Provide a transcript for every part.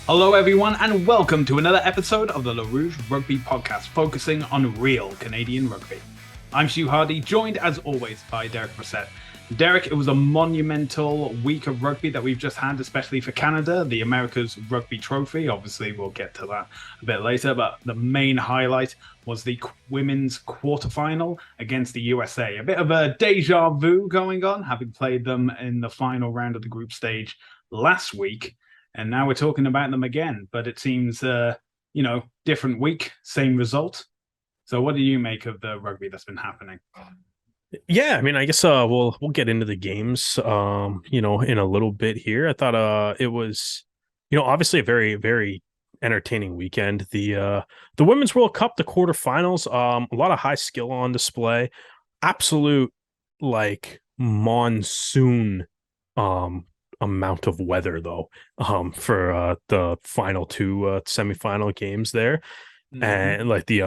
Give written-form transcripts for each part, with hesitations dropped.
Hello, everyone, and welcome to another episode of the Rouge Rugby podcast, focusing on real Canadian rugby. I'm Stu Hardy, joined as always by Derek Brissett. Derek, it was a monumental week of rugby that we've just had, especially for Canada, the America's Rugby Trophy. Obviously, we'll get to that a bit later, but the main highlight was the women's quarterfinal against the USA. A bit of a deja vu going on, having played them in the final round of the group stage last week. And now we're talking about them again, but it seems, different week, same result. So what do you make of the rugby that's been happening? Yeah, I mean, I guess we'll get into the games in a little bit here. I thought it was, obviously a very, very entertaining weekend. The Women's World Cup, the quarterfinals, a lot of high skill on display. Absolute like monsoon amount of weather though for the final two semifinal games there. And like the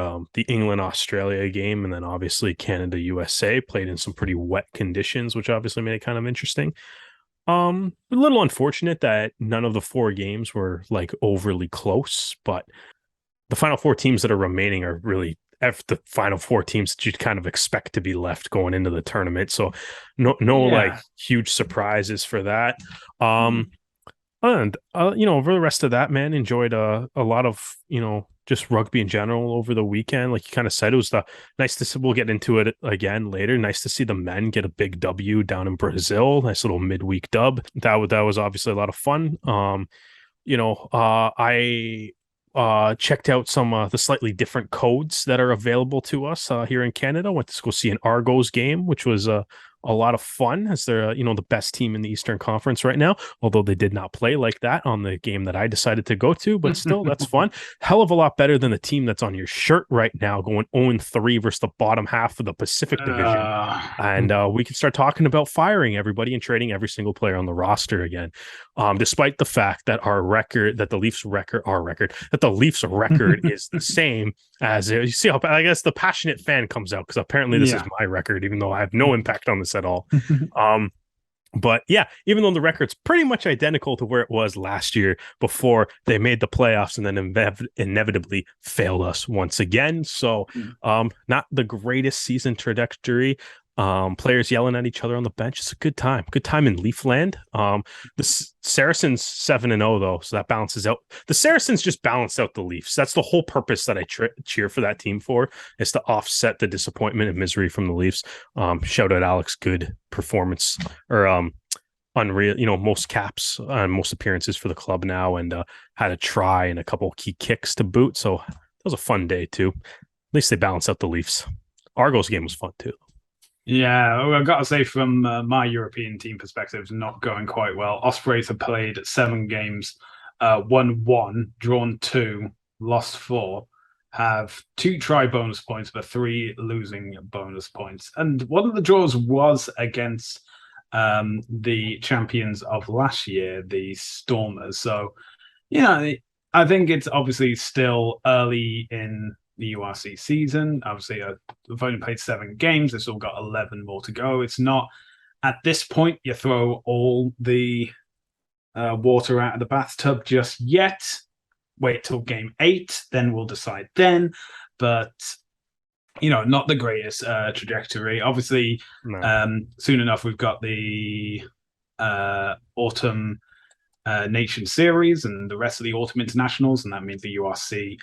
England Australia game, and then obviously Canada USA played in some pretty wet conditions, which obviously made it kind of interesting. A little unfortunate that none of the four games were like overly close, but the final four teams that are remaining are really the final four teams that you'd kind of expect to be left going into the tournament. So no like huge surprises for that. And over the rest of that, man, enjoyed a lot of just rugby in general over the weekend. Like you kind of said, it was nice to see. We'll get into it again later. Nice to see the men get a big W down in Brazil. Nice little midweek dub. That was obviously a lot of fun. I checked out some the slightly different codes that are available to us here in Canada. Went to go see an Argos game, which was a lot of fun, as they're the best team in the Eastern Conference right now, although they did not play like that on the game that I decided to go to, but still that's fun. Hell of a lot better than the team that's on your shirt right now, going 0-3 versus the bottom half of the Pacific Division. And we can start talking about firing everybody and trading every single player on the roster again, despite the fact that the Leafs record is the same as you see how I guess the passionate fan comes out, because apparently this is my record, even though I have no impact on this at all. But yeah, even though the record's pretty much identical to where it was last year before they made the playoffs and then inevitably failed us once again. So not the greatest season trajectory. Players yelling at each other on the bench. It's a good time in Leafland. The Saracens 7-0 though, so that balances out. The Saracens just balance out the Leafs. That's the whole purpose that I cheer for that team for, is to offset the disappointment and misery from the Leafs. Shout out Alex Good performance, or unreal, most caps and most appearances for the club now, and had a try and a couple key kicks to boot. So that was a fun day too. At least they balance out the Leafs. Argos game was fun too. Yeah, I've got to say, from my European team perspective, it's not going quite well. Ospreys have played 7 games, won 1, drawn 2, lost 4, have 2 try bonus points, but 3 losing bonus points. And one of the draws was against the champions of last year, the Stormers. So, I think it's obviously still early in the URC season. Obviously, we've only played 7 games. They've still got 11 more to go. It's not, at this point, you throw all the water out of the bathtub just yet. Wait till game 8, then we'll decide then. But, not the greatest trajectory. Obviously, soon enough, we've got the Autumn Nation Series and the rest of the Autumn Internationals, and that means the URC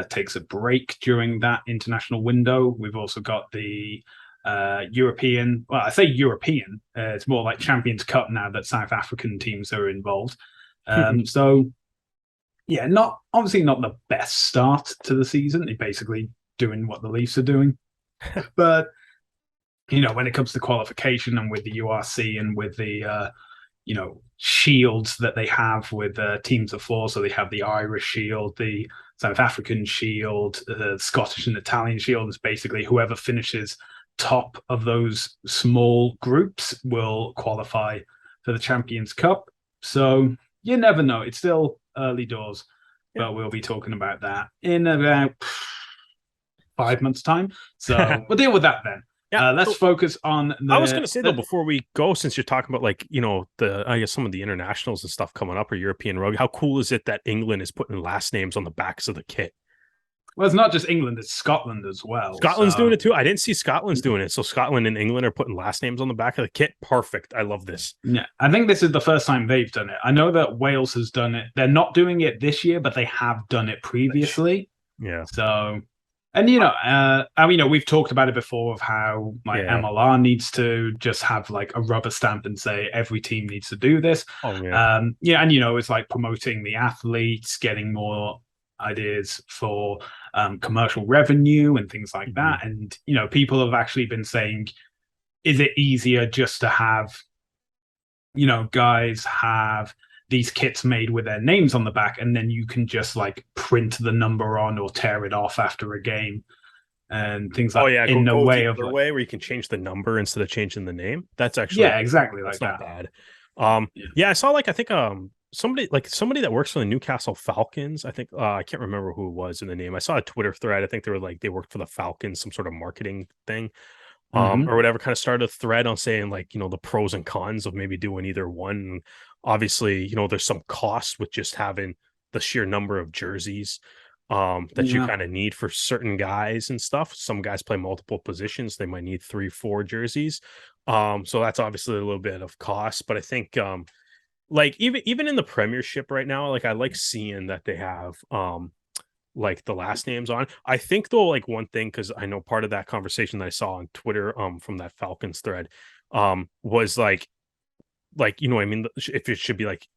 takes a break during that international window. We've also got the European, well, I say European, it's more like Champions Cup now that South African teams are involved. So, yeah, obviously not the best start to the season. They're basically doing what the Leafs are doing. But, when it comes to qualification, and with the URC and with the shields that they have with teams of 4, so they have the Irish shield, the South African shield, the Scottish and Italian shield. Is basically whoever finishes top of those small groups will qualify for the Champions Cup. So you never know. It's still early doors, but we'll be talking about that in about 5 months' time. So we'll deal with that then. Yeah. Let's focus on I was going to say though, before we go, since you're talking about like, I guess some of the internationals and stuff coming up or European rugby, how cool is it that England is putting last names on the backs of the kit? Well, it's not just England; it's Scotland as well. Scotland's doing So it too. I didn't see Scotland's doing it. So Scotland and England are putting last names on the back of the kit. Perfect. I love this. yeah, I think this is the first time they've done it. I know that Wales has done it. They're not doing it this year, but they have done it previously. Yeah. So, and we've talked about it before of how MLR needs to just have like a rubber stamp and say every team needs to do this. Oh yeah. And it's like promoting the athletes, getting more ideas for commercial revenue and things like that. And people have actually been saying, is it easier just to have guys have these kits made with their names on the back, and then you can just like print the number on or tear it off after a game and things like in a way of way where you can change the number instead of changing the name. That's actually exactly that's like not that. Bad. I saw like I think somebody that works for the Newcastle Falcons. I think I can't remember who it was in the name. I saw a Twitter thread. I think they worked for the Falcons, some sort of marketing thing. Or whatever, kind of started a thread on saying like, the pros and cons of maybe doing either one. Obviously, there's some cost with just having the sheer number of jerseys that you kind of need for certain guys and stuff. Some guys play multiple positions. They might need 3-4 jerseys. So that's obviously a little bit of cost, but I think like even in the Premiership right now, like I like seeing that they have like the last names on. I think though, like one thing, because I know part of that conversation that I saw on Twitter from that Falcons thread was like what I mean, if it should be like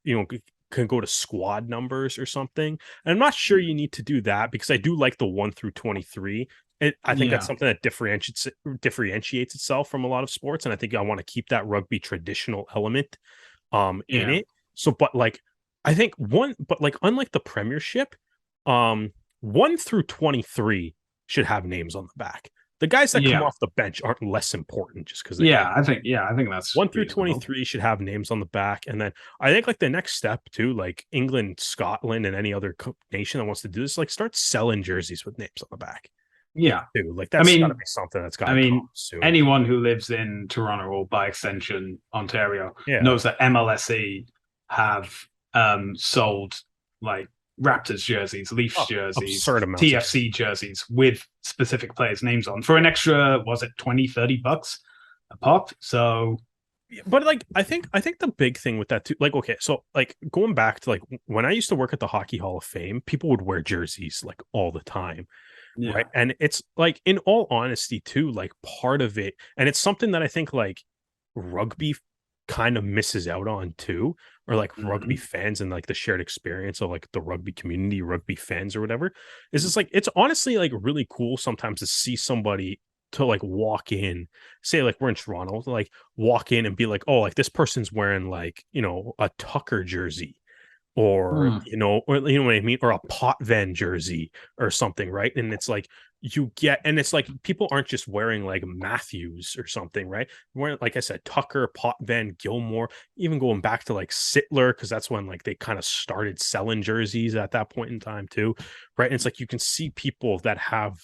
can go to squad numbers or something. And I'm not sure you need to do that, because I do like the 1 through 23. I think that's something that differentiates itself from a lot of sports, and I think I want to keep that rugby traditional element in it. So but like I think unlike the Premiership, 1 through 23 should have names on the back. The guys that come off the bench aren't less important just because I think that's 1 through 23 should have names on the back. And then I think like the next step too, like England, Scotland, and any other nation that wants to do this, like start selling jerseys with names on the back. Yeah, too. Like that's gotta be something that's got. Anyone who lives in Toronto or by extension Ontario knows that MLSE have sold like Raptors jerseys, Leafs jerseys, TFC jerseys with specific players' names on for an extra, was it $20-$30 a pop? So, but like I think the big thing with that too, like okay, so like going back to like when I used to work at the Hockey Hall of Fame, people would wear jerseys like all the time. Right. And it's like, in all honesty too, like part of it, and it's something that I think like rugby kind of misses out on too, or like rugby fans and like the shared experience of like the rugby community, rugby fans or whatever, is just like, it's honestly like really cool sometimes to see somebody to like walk in, say like we're in Toronto, to like walk in and be like, oh, like this person's wearing like, a Tucker jersey, or you know what I mean, or a Paq-win jersey or something, right? And it's like and it's like people aren't just wearing like Matthews or something, right? Wearing, like I said, Tucker, Paq-win, Gilmore, even going back to like Sittler, because that's when like they kind of started selling jerseys at that point in time too, right? And it's like you can see people that have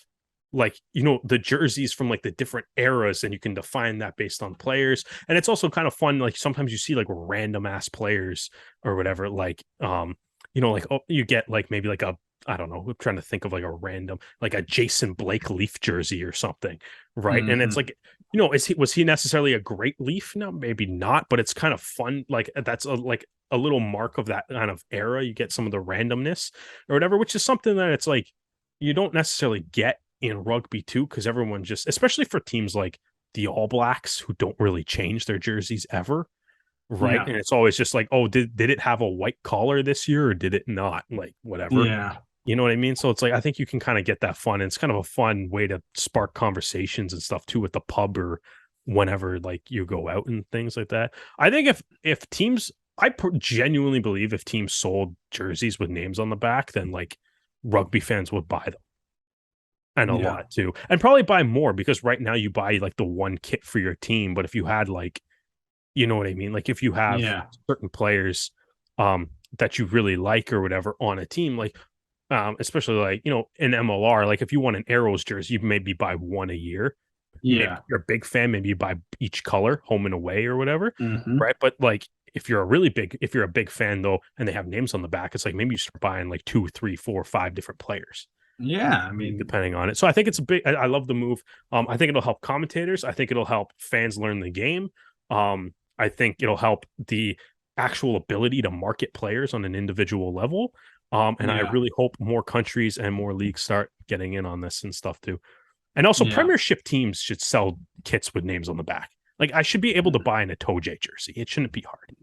like the jerseys from like the different eras, and you can define that based on players. And it's also kind of fun, like sometimes you see like random ass players or whatever, like like, oh, you get like maybe like a, I don't know, I'm trying to think of like a random, like a Jason Blake Leaf jersey or something, right? And it's like, was he necessarily a great Leaf? No, maybe not, but it's kind of fun. Like that's like a little mark of that kind of era. You get some of the randomness or whatever, which is something that it's like you don't necessarily get in rugby too, because everyone just, especially for teams like the All Blacks who don't really change their jerseys ever, right? And it's always just like, oh, did it have a white collar this year or did it not? Like whatever. You know what I mean? So it's like, I think you can kind of get that fun. And it's kind of a fun way to spark conversations and stuff too at the pub or whenever like you go out and things like that. I think if teams, genuinely believe if teams sold jerseys with names on the back, then like rugby fans would buy them. And a lot too, and probably buy more, because right now you buy like the one kit for your team. But if you had like, you know what I mean? Like if you have certain players that you really like or whatever on a team, like especially like, in MLR, like if you want an Arrows jersey, you maybe buy one a year. maybe Yeah. you're a big fan, maybe you buy each color, home and away or whatever, Hmm. right? But like if you're a big fan though, and they have names on the back, it's like maybe you start buying like 2, 3, 4, 5 different players. Yeah. I mean, Depending on it. So I think it's a big I love the move. I think it'll help commentators. I think it'll help fans learn the game. I think it'll help the actual ability to market players on an individual level. And I yeah. really hope more countries and more leagues start getting in on this and stuff too. And also Yeah. premiership teams should sell kits with names on the back. Like I should be able to buy in a Toje jersey. It shouldn't be hard.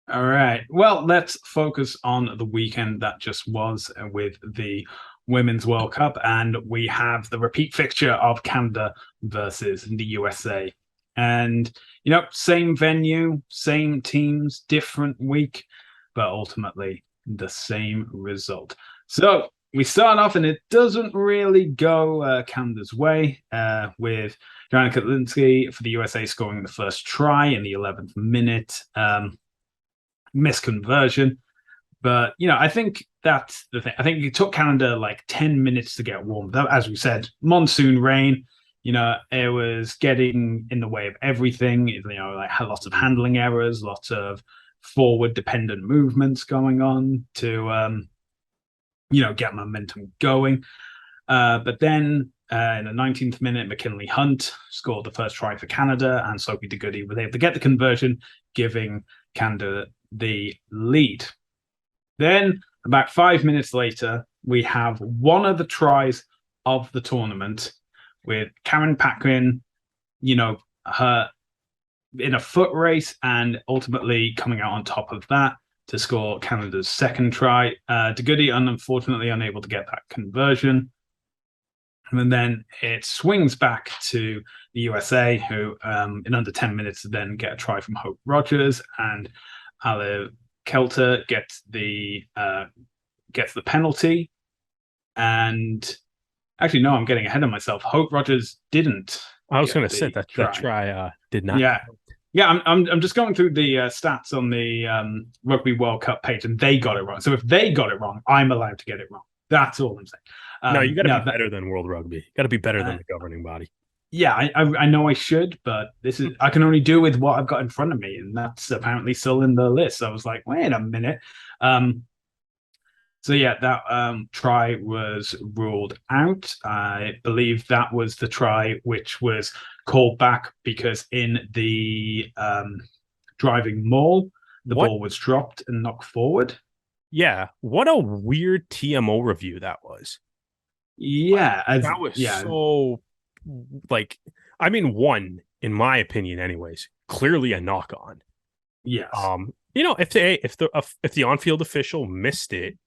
All right. Well, let's focus on the weekend that just was with the Women's World Cup. And we have the repeat fixture of Canada versus the USA. And, same venue, same teams, different week, but ultimately the same result. So we start off, and it doesn't really go Canada's way with Joanna Kotlinski for the USA scoring the first try in the 11th minute. Misconversion. But, I think that's the thing. I think it took Canada like 10 minutes to get warmed up. As we said, monsoon rain, it was getting in the way of everything. Like had lots of handling errors, lots of forward dependent movements going on to, get momentum going. But then in the 19th minute, McKinley Hunt scored the first try for Canada, and Sophie de Goody was able to get the conversion, giving Canada the lead. Then, about 5 minutes later, we have one of the tries of the tournament with Karen Paq-win, her in a foot race and ultimately coming out on top of that to score Canada's second try. De Goody, unfortunately, unable to get that conversion. And then it swings back to the USA, who in under 10 minutes then get a try from Hope Rogers, and Aliv Kelter gets the penalty. And actually, no, I'm getting ahead of myself. Hope Rogers didn't. I was going to say that try did not. Yeah, yeah. I'm just going through the stats on the Rugby World Cup page, and they got it wrong. So if they got it wrong, I'm allowed to get it wrong. That's all I'm saying. No, you got to be better than World Rugby. You got to be better than the governing body. Yeah, I know I should, but I can only do with what I've got in front of me, and that's apparently still in the list. So I was like, wait a minute. So yeah, that try was ruled out. I believe that was the try which was called back because in the driving maul, the ball was dropped and knocked forward. Yeah, what a weird TMO review that was. Yeah, that was so like. I mean, one in my opinion, anyways, clearly a knock on. Yes. If the on-field official missed it,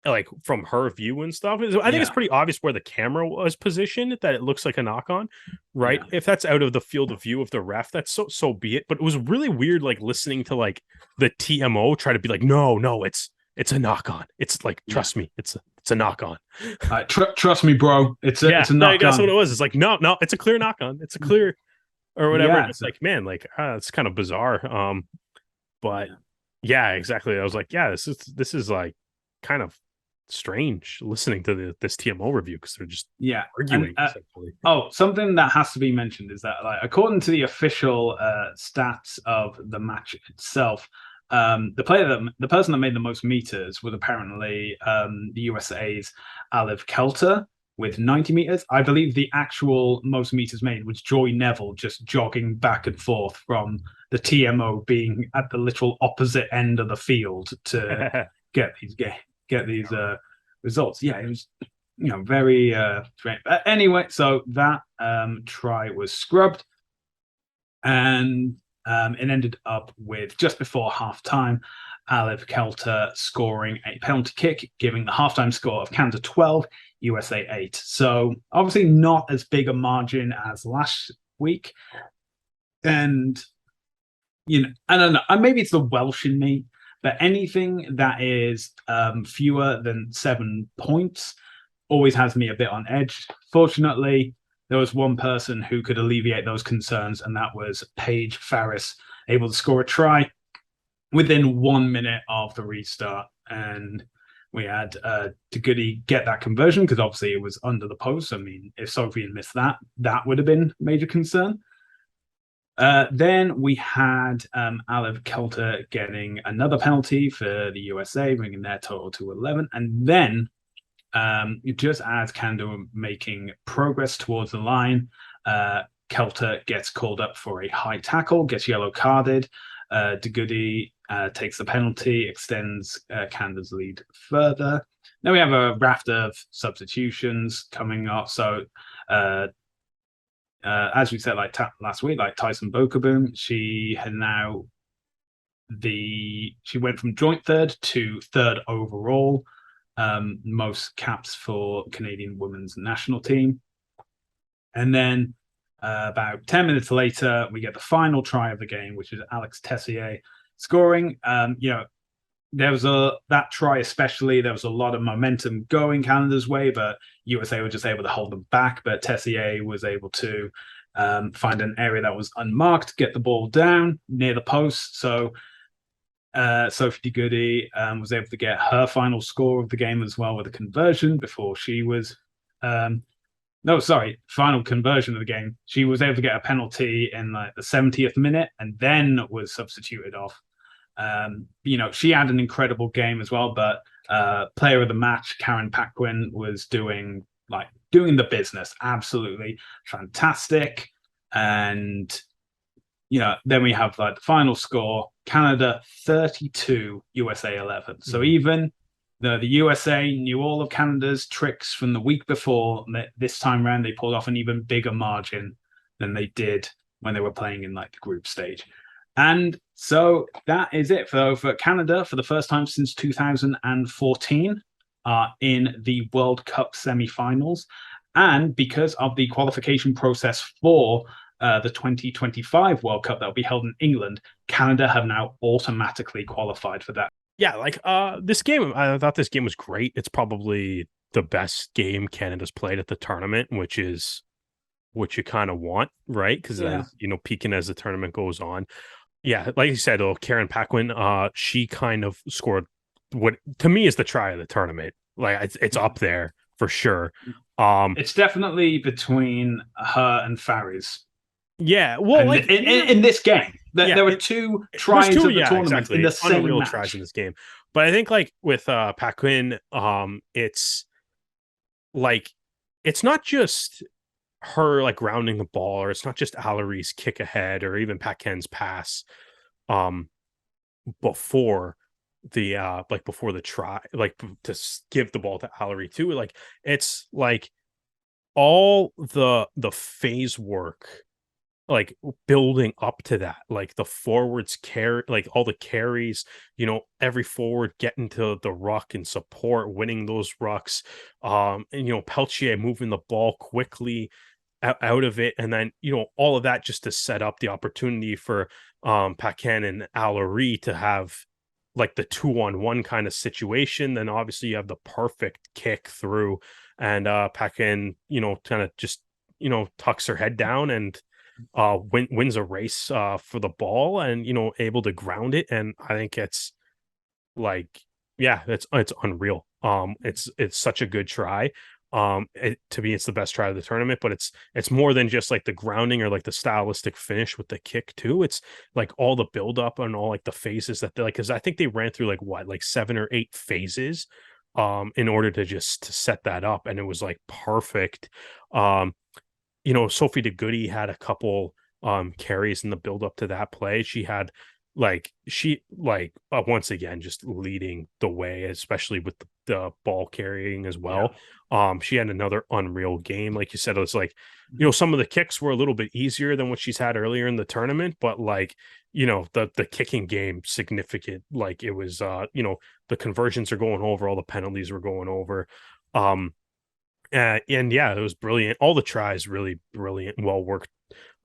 like from her view and stuff, I think it's pretty obvious where the camera was positioned that it looks like a knock on, right? Yeah. If that's out of the field of view of the ref, that's so be it. But it was really weird, like listening to like the TMO try to be like, no, it's a knock on. It's like, trust me, it's a knock on. Trust me, bro. It's a knock on. That's what it was. It's like, no, it's a clear knock on. It's a clear or whatever. Yeah, it's like, man, like it's kind of bizarre. But yeah, exactly. I was like, yeah, this is like kind of strange listening to this TMO review because they're just arguing. Something that has to be mentioned is that, like, according to the official stats of the match itself, the person that made the most meters was apparently the USA's Aliv Kelter with 90 meters. I believe the actual most meters made was Joy Neville just jogging back and forth from the TMO being at the literal opposite end of the field to get these results. Yeah, it was very strange. Anyway, so that try was scrubbed, and it ended up with, just before halftime, Aliv Kelter scoring a penalty kick, giving the halftime score of Canada 12, USA 8. So obviously not as big a margin as last week, and I don't know, maybe it's the Welsh in me, but anything that is fewer than 7 points always has me a bit on edge. Fortunately, there was one person who could alleviate those concerns, and that was Paige Farris, able to score a try within 1 minute of the restart. And We had Goody get that conversion because obviously it was under the post. I mean, if Sophie had missed that, that would have been major concern. Then we had Olive Kelter getting another penalty for the USA, bringing their total to 11. And then, just as Canada were making progress towards the line, Kelter gets called up for a high tackle, gets yellow carded. De Goody takes the penalty, extends Canada's lead further. Then we have a raft of substitutions coming up. So, as we said, like last week, like Tyson Bokaboom, she went from joint third to third overall, most caps for Canadian women's national team. And then about 10 minutes later, we get the final try of the game, which is Alex Tessier scoring. There was that try especially, there was a lot of momentum going Canada's way, but USA were just able to hold them back. But Tessier was able to find an area that was unmarked, get the ball down near the post. So Sophie Goody was able to get her final score of the game as well with a conversion before she was final conversion of the game. She was able to get a penalty in like the 70th minute and then was substituted off. She had an incredible game as well, but player of the match, Karen Paq-win, was doing the business. Absolutely fantastic. And then we have like the final score, Canada 32, USA 11. So even the USA knew all of Canada's tricks from the week before, this time around they pulled off an even bigger margin than they did when they were playing in like the group stage. And so that is it for Canada for the first time since 2014 in the World Cup semi-finals. And because of the qualification process for the 2025 World Cup that will be held in England, Canada have now automatically qualified for that. Yeah, this game, I thought this game was great. It's probably the best game Canada's played at the tournament, which is what you kind of want, right? Because, peaking as the tournament goes on. Yeah, like you said, Karen Paq-win, she kind of scored what to me is the try of the tournament. Like it's up there for sure. It's definitely between her and Faris. Yeah, well, in this game, there were two tries of the tournament exactly. In the same match. Tries in this game. But I think like with Paq-win, it's like it's not just her like grounding the ball, or it's not just Allery's kick ahead, or even Paq-win's pass before the try, like to give the ball to Allery too. Like it's like all the phase work, like building up to that, like the forwards carry, like all the carries, every forward getting to the ruck and support, winning those rucks, and Peltier moving the ball quickly out of it, and then all of that just to set up the opportunity for Paq-win and Allery to have like the 2-on-1 kind of situation. Then obviously you have the perfect kick through, and Paq-win kind of just tucks her head down and wins a race for the ball, and able to ground it. And I think it's like, yeah, it's unreal. It's such a good try. To me, it's the best try of the tournament, but it's more than just like the grounding or like the stylistic finish with the kick too. It's like all the build up and all like the phases that they like, because I think they ran through like 7 or 8 phases in order to set that up, and it was like perfect. Sophie De Goody had a couple carries in the build up to that play. She had once again just leading the way, especially with the ball carrying as well. She had another unreal game. Like you said, it was like some of the kicks were a little bit easier than what she's had earlier in the tournament, but like the kicking game significant. Like it was the conversions are going over, all the penalties were going over. And yeah, it was brilliant. All the tries really brilliant, well worked.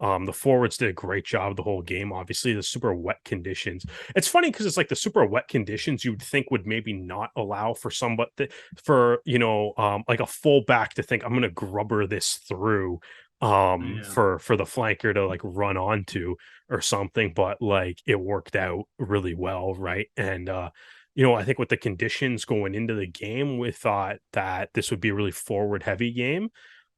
The forwards did a great job the whole game. Obviously, the super wet conditions. It's funny because it's like the super wet conditions you'd think would maybe not allow for like a fullback to think I'm going to grubber this through for the flanker to like run onto or something. But like it worked out really well, right? And I think with the conditions going into the game, we thought that this would be a really forward heavy game.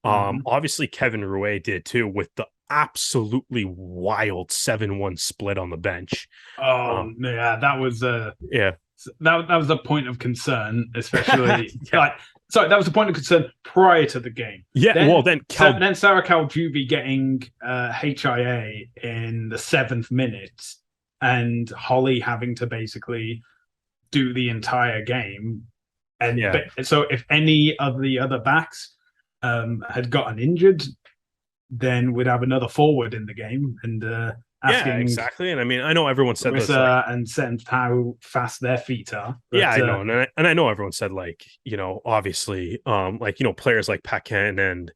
Obviously Kevin Rouet did too, with the absolutely wild 7-1 split on the bench. Oh yeah, that was Yeah. that was a point of concern, especially Yeah. like sorry, that was a point of concern prior to the game. Yeah, then Sarah Caljuvi getting HIA in the 7th minute, and Holly having to basically do the entire game. And so if any of the other backs had gotten injured, then we'd have another forward in the game. And asking exactly. And I mean, I know everyone said this, and sense how fast their feet are. But, I know, and I know everyone said obviously, players like Paq-win and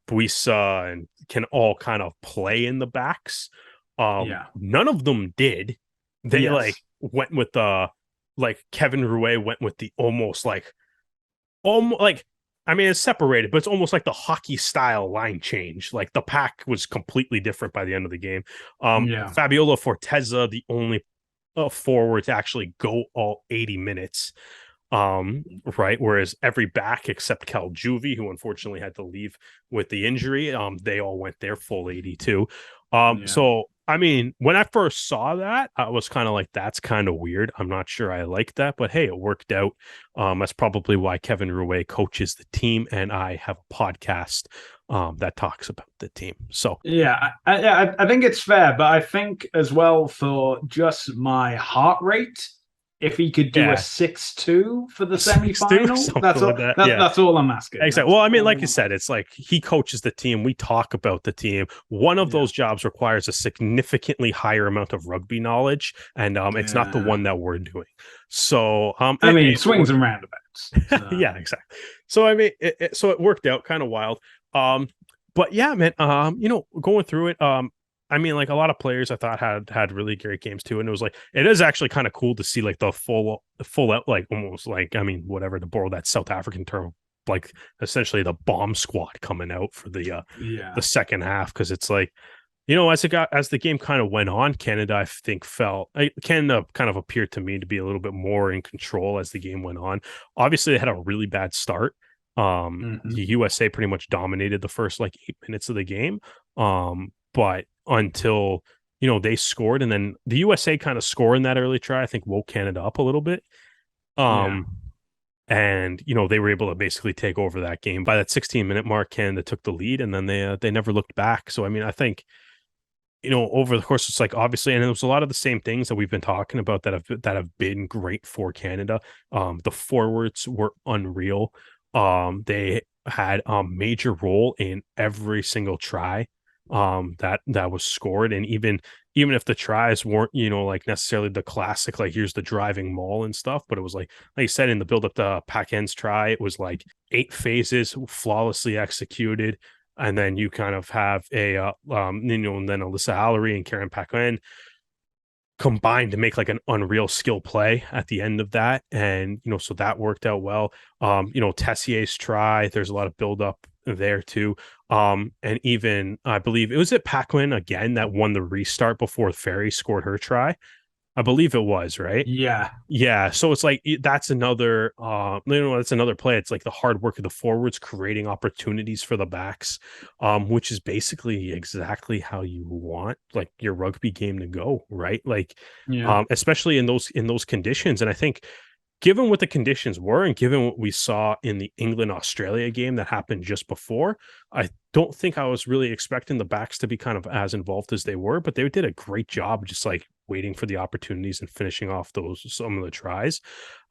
Buisa and can all kind of play in the backs. None of them did. They went with the Kevin Rouet went with the almost I mean, it's separated, but it's almost like the hockey style line change. Like the pack was completely different by the end of the game. Fabiola Forteza, the only forward to actually go all 80 minutes. Right. Whereas every back except Caljuvi, who unfortunately had to leave with the injury, they all went their full 82. So I mean, when I first saw that, I was kind of like, that's kind of weird. I'm not sure I like that, but hey, it worked out. That's probably why Kevin Rouet coaches the team, and I have a podcast that talks about the team. So I think it's fair, but I think as well, for just my heart rate, if he could do a 6-2 for the semi-final, that's all I'm asking. Exactly. Well, I mean, like you said, it's like he coaches the team. We talk about the team. One of those jobs requires a significantly higher amount of rugby knowledge, and it's not the one that we're doing. So, I mean, swings and roundabouts. So. Yeah, exactly. So, I mean, so it worked out kind of wild. But yeah, man, going through it, I mean, like a lot of players I thought had really great games too. And it is actually kind of cool to see like the full out, like almost like, I mean, whatever, to borrow that South African term, like essentially the bomb squad coming out for the second half. Cause it's like, as the game kind of went on, Canada, I think Canada kind of appeared to me to be a little bit more in control as the game went on. Obviously they had a really bad start. The USA pretty much dominated the first 8 minutes of the game. But until they scored, and then the USA kind of scoring that early try, I think woke Canada up a little bit. And they were able to basically take over that game. By that 16-minute mark, Canada took the lead, and then they never looked back. So I mean, I think over the course, it's like obviously, and it was a lot of the same things that we've been talking about that have been great for Canada. The forwards were unreal. They had a major role in every single try that was scored. And even if the tries weren't necessarily the classic here's the driving maul and stuff, but it was like you said, in the build up to Paq-win's try, it was 8 phases flawlessly executed, and then you kind of have a and then Alyssa Hallery and Karen Paq-win combined to make an unreal skill play at the end of that. And so that worked out well. Tessier's try, there's a lot of build up there too. And even I believe it was Paq-win again that won the restart before Ferry scored her try. I believe it was, right? Yeah. So it's that's another that's another play. It's the hard work of the forwards creating opportunities for the backs, which is basically exactly how you want your rugby game to go, right? Especially in those conditions. And I think given what the conditions were, and given what we saw in the England-Australia game that happened just before, I don't think I was really expecting the backs to be kind of as involved as they were, but they did a great job just waiting for the opportunities and finishing off some of the tries.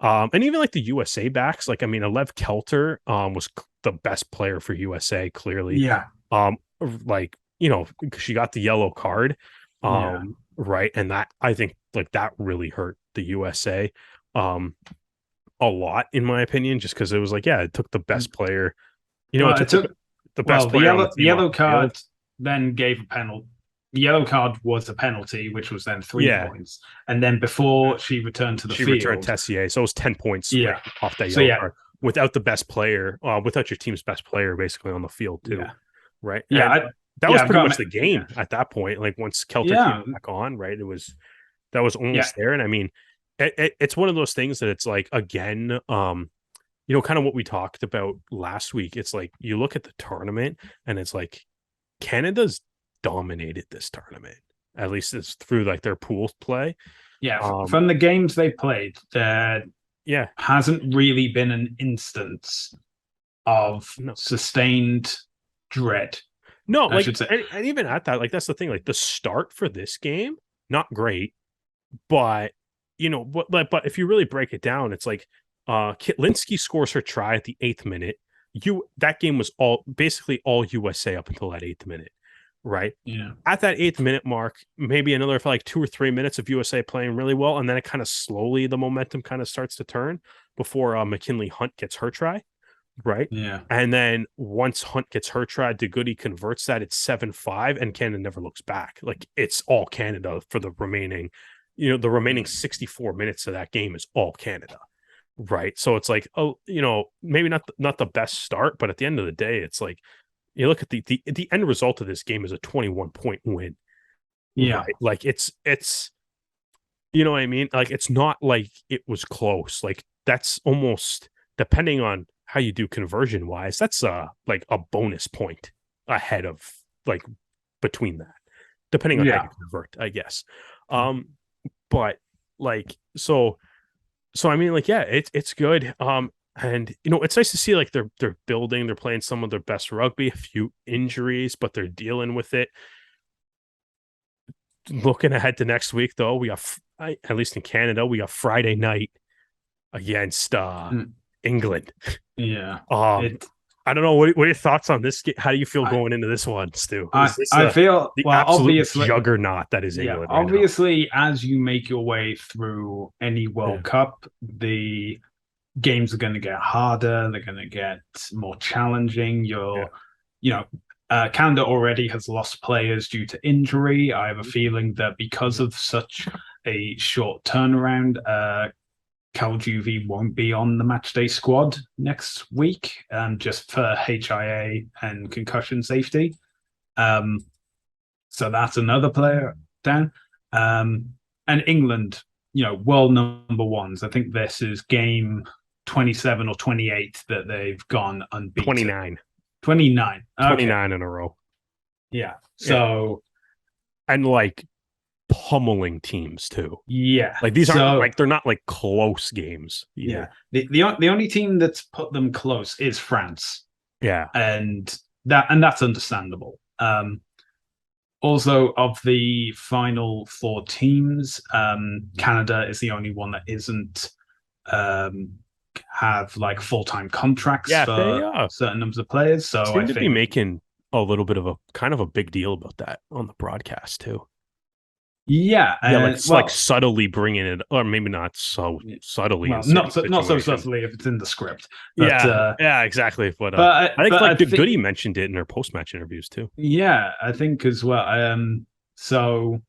And even the USA backs, Alev Kelter was the best player for USA, clearly. Yeah. She got the yellow card. Right. And that, I think that really hurt the USA. A lot, in my opinion, just because it was it took the best player. It took the best player. The yellow card then gave a penalty. The yellow card was a penalty, which was then 3 points. And then before she returned to the field, she returned Tessier, so it was 10 points off that yellow card without the best player, without your team's best player basically on the field too. Right? Yeah, that was pretty much the game at that point. Once Kelter came back on, right? That was almost there. And I mean, it's one of those things that it's like, again, kind of what we talked about last week. It's like you look at the tournament and it's like Canada's dominated this tournament. At least it's through like their pool play. Yeah, from the games they played, there hasn't really been an instance of sustained dread. No, like, and even at that, like, that's the thing. Like, the start for this game, not great, but but if you really break it down, it's like Kitlinski scores her try at the 8th minute. That game was basically all USA up until that 8th minute, right? Yeah. At that 8th minute mark, maybe another for like 2 or 3 minutes of USA playing really well, and then it kind of slowly the momentum kind of starts to turn before McKinley Hunt gets her try. Right. Yeah. And then once Hunt gets her try, DeGoody converts that. It's 7-5, and Canada never looks back. Like, it's all Canada for the remaining, the remaining 64 minutes of that game is all Canada. Right. So it's like, maybe not the best start, but at the end of the day, it's like you look at the end result of this game is a 21-point win. Yeah. Right? Like it's you know what I mean? Like, it's not like it was close. Like, that's almost, depending on how you do conversion wise, that's like a bonus point ahead of, like, between that, depending on how you convert, I guess. But like, so I mean, like, yeah, it's good. And it's nice to see, like, they're building, they're playing some of their best rugby, a few injuries, but they're dealing with it. Looking ahead to next week, though, we have, at least in Canada, we got Friday night against England. Yeah. I don't know. What are your thoughts on this? How do you feel going into this one, Stu? I feel the absolute juggernaut that is England. Yeah, obviously, as you make your way through any World Cup, the games are going to get harder. They're going to get more challenging. Canada already has lost players due to injury. I have a feeling that because of such a short turnaround, Cal Juvie won't be on the matchday squad next week, just for HIA and concussion safety. So that's another player down. And England, world number ones. I think this is game 27 or 28 that they've gone unbeaten. 29. 29. Okay. 29 in a row. Yeah. So, and like pummeling teams too. Yeah. Like, these aren't like, they're not like close games either. Yeah. The only team that's put them close is France. Yeah. And that's understandable. Also, of the final 4 teams, Canada is the only one that isn't have like full-time contracts for certain numbers of players. So I think be making a little bit of a kind of a big deal about that on the broadcast too. Yeah, like subtly bringing it, or maybe not so subtly. Well, not so subtly if it's in the script. But, yeah, exactly. But I think DeGoody mentioned it in her post-match interviews too. Yeah, I think as well. So,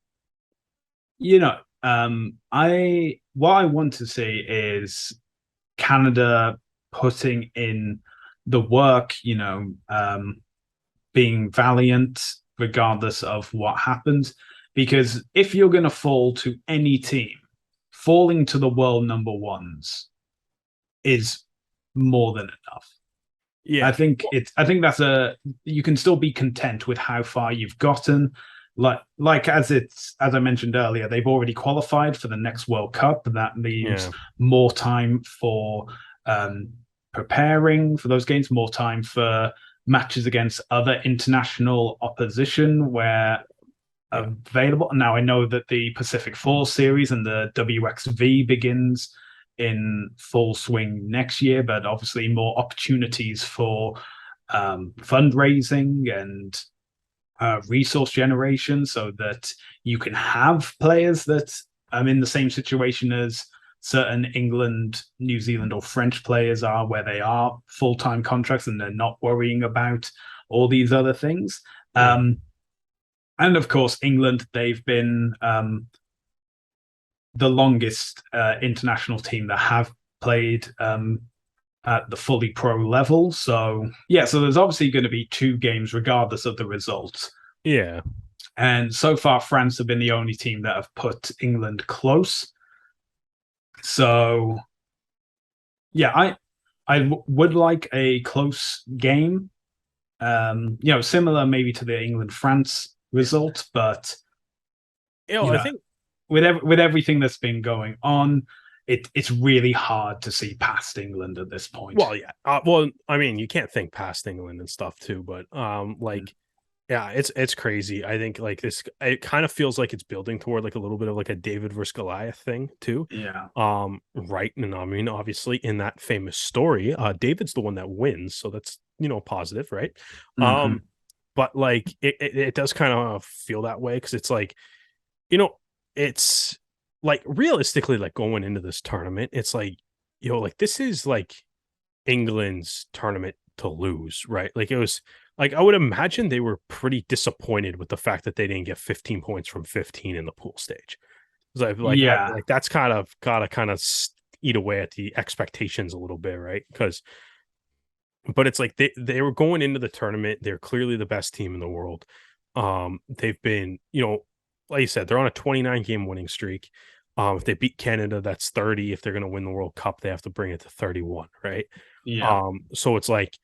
what I want to see is Canada putting in the work, being valiant regardless of what happens. Because if you're going to fall to any team, falling to the world number ones is more than enough. Yeah, I think that's you can still be content with how far you've gotten. Like as I mentioned earlier, they've already qualified for the next World Cup, and that leaves more time for preparing for those games, more time for matches against other international opposition where available. Now, I know that the Pacific Four series and the WXV begins in full swing next year, but obviously more opportunities for fundraising and resource generation so that you can have players that are in the same situation as certain England, New Zealand, or French players are, where they are full-time contracts and they're not worrying about all these other things. And of course, England, they've been the longest international team that have played at the fully pro level. So, so there's obviously going to be 2 games regardless of the results. Yeah. And so far, France have been the only team that have put England close. So yeah, would like a close game. Similar maybe to the England France result, but you I know, think with everything that's been going on, it's really hard to see past England at this point. well, yeah. Well, I mean, you can't think past England and stuff too, but like yeah, it's crazy. I think like this it kind of feels like it's building toward like a little bit of like a David versus Goliath thing too. Yeah. Right. And I mean, obviously in that famous story, David's the one that wins, so that's positive, right? Hmm. Um, but like it does kind of feel that way because it's like, you know, it's like realistically, like going into this tournament, it's like, like this is like England's tournament to lose, right? Like it was like I would imagine they were pretty disappointed with the fact that they didn't get 15 points from 15 in the pool stage. So Yeah. like that's kind of gotta kind of eat away at the expectations a little bit, right? But it's like they were going into the tournament, they're clearly the best team in the world. They've been, like you said, they're on a 29 game winning streak. If they beat Canada, that's 30. If they're going to win the World Cup, they have to bring it to 31, right? Yeah. So it's like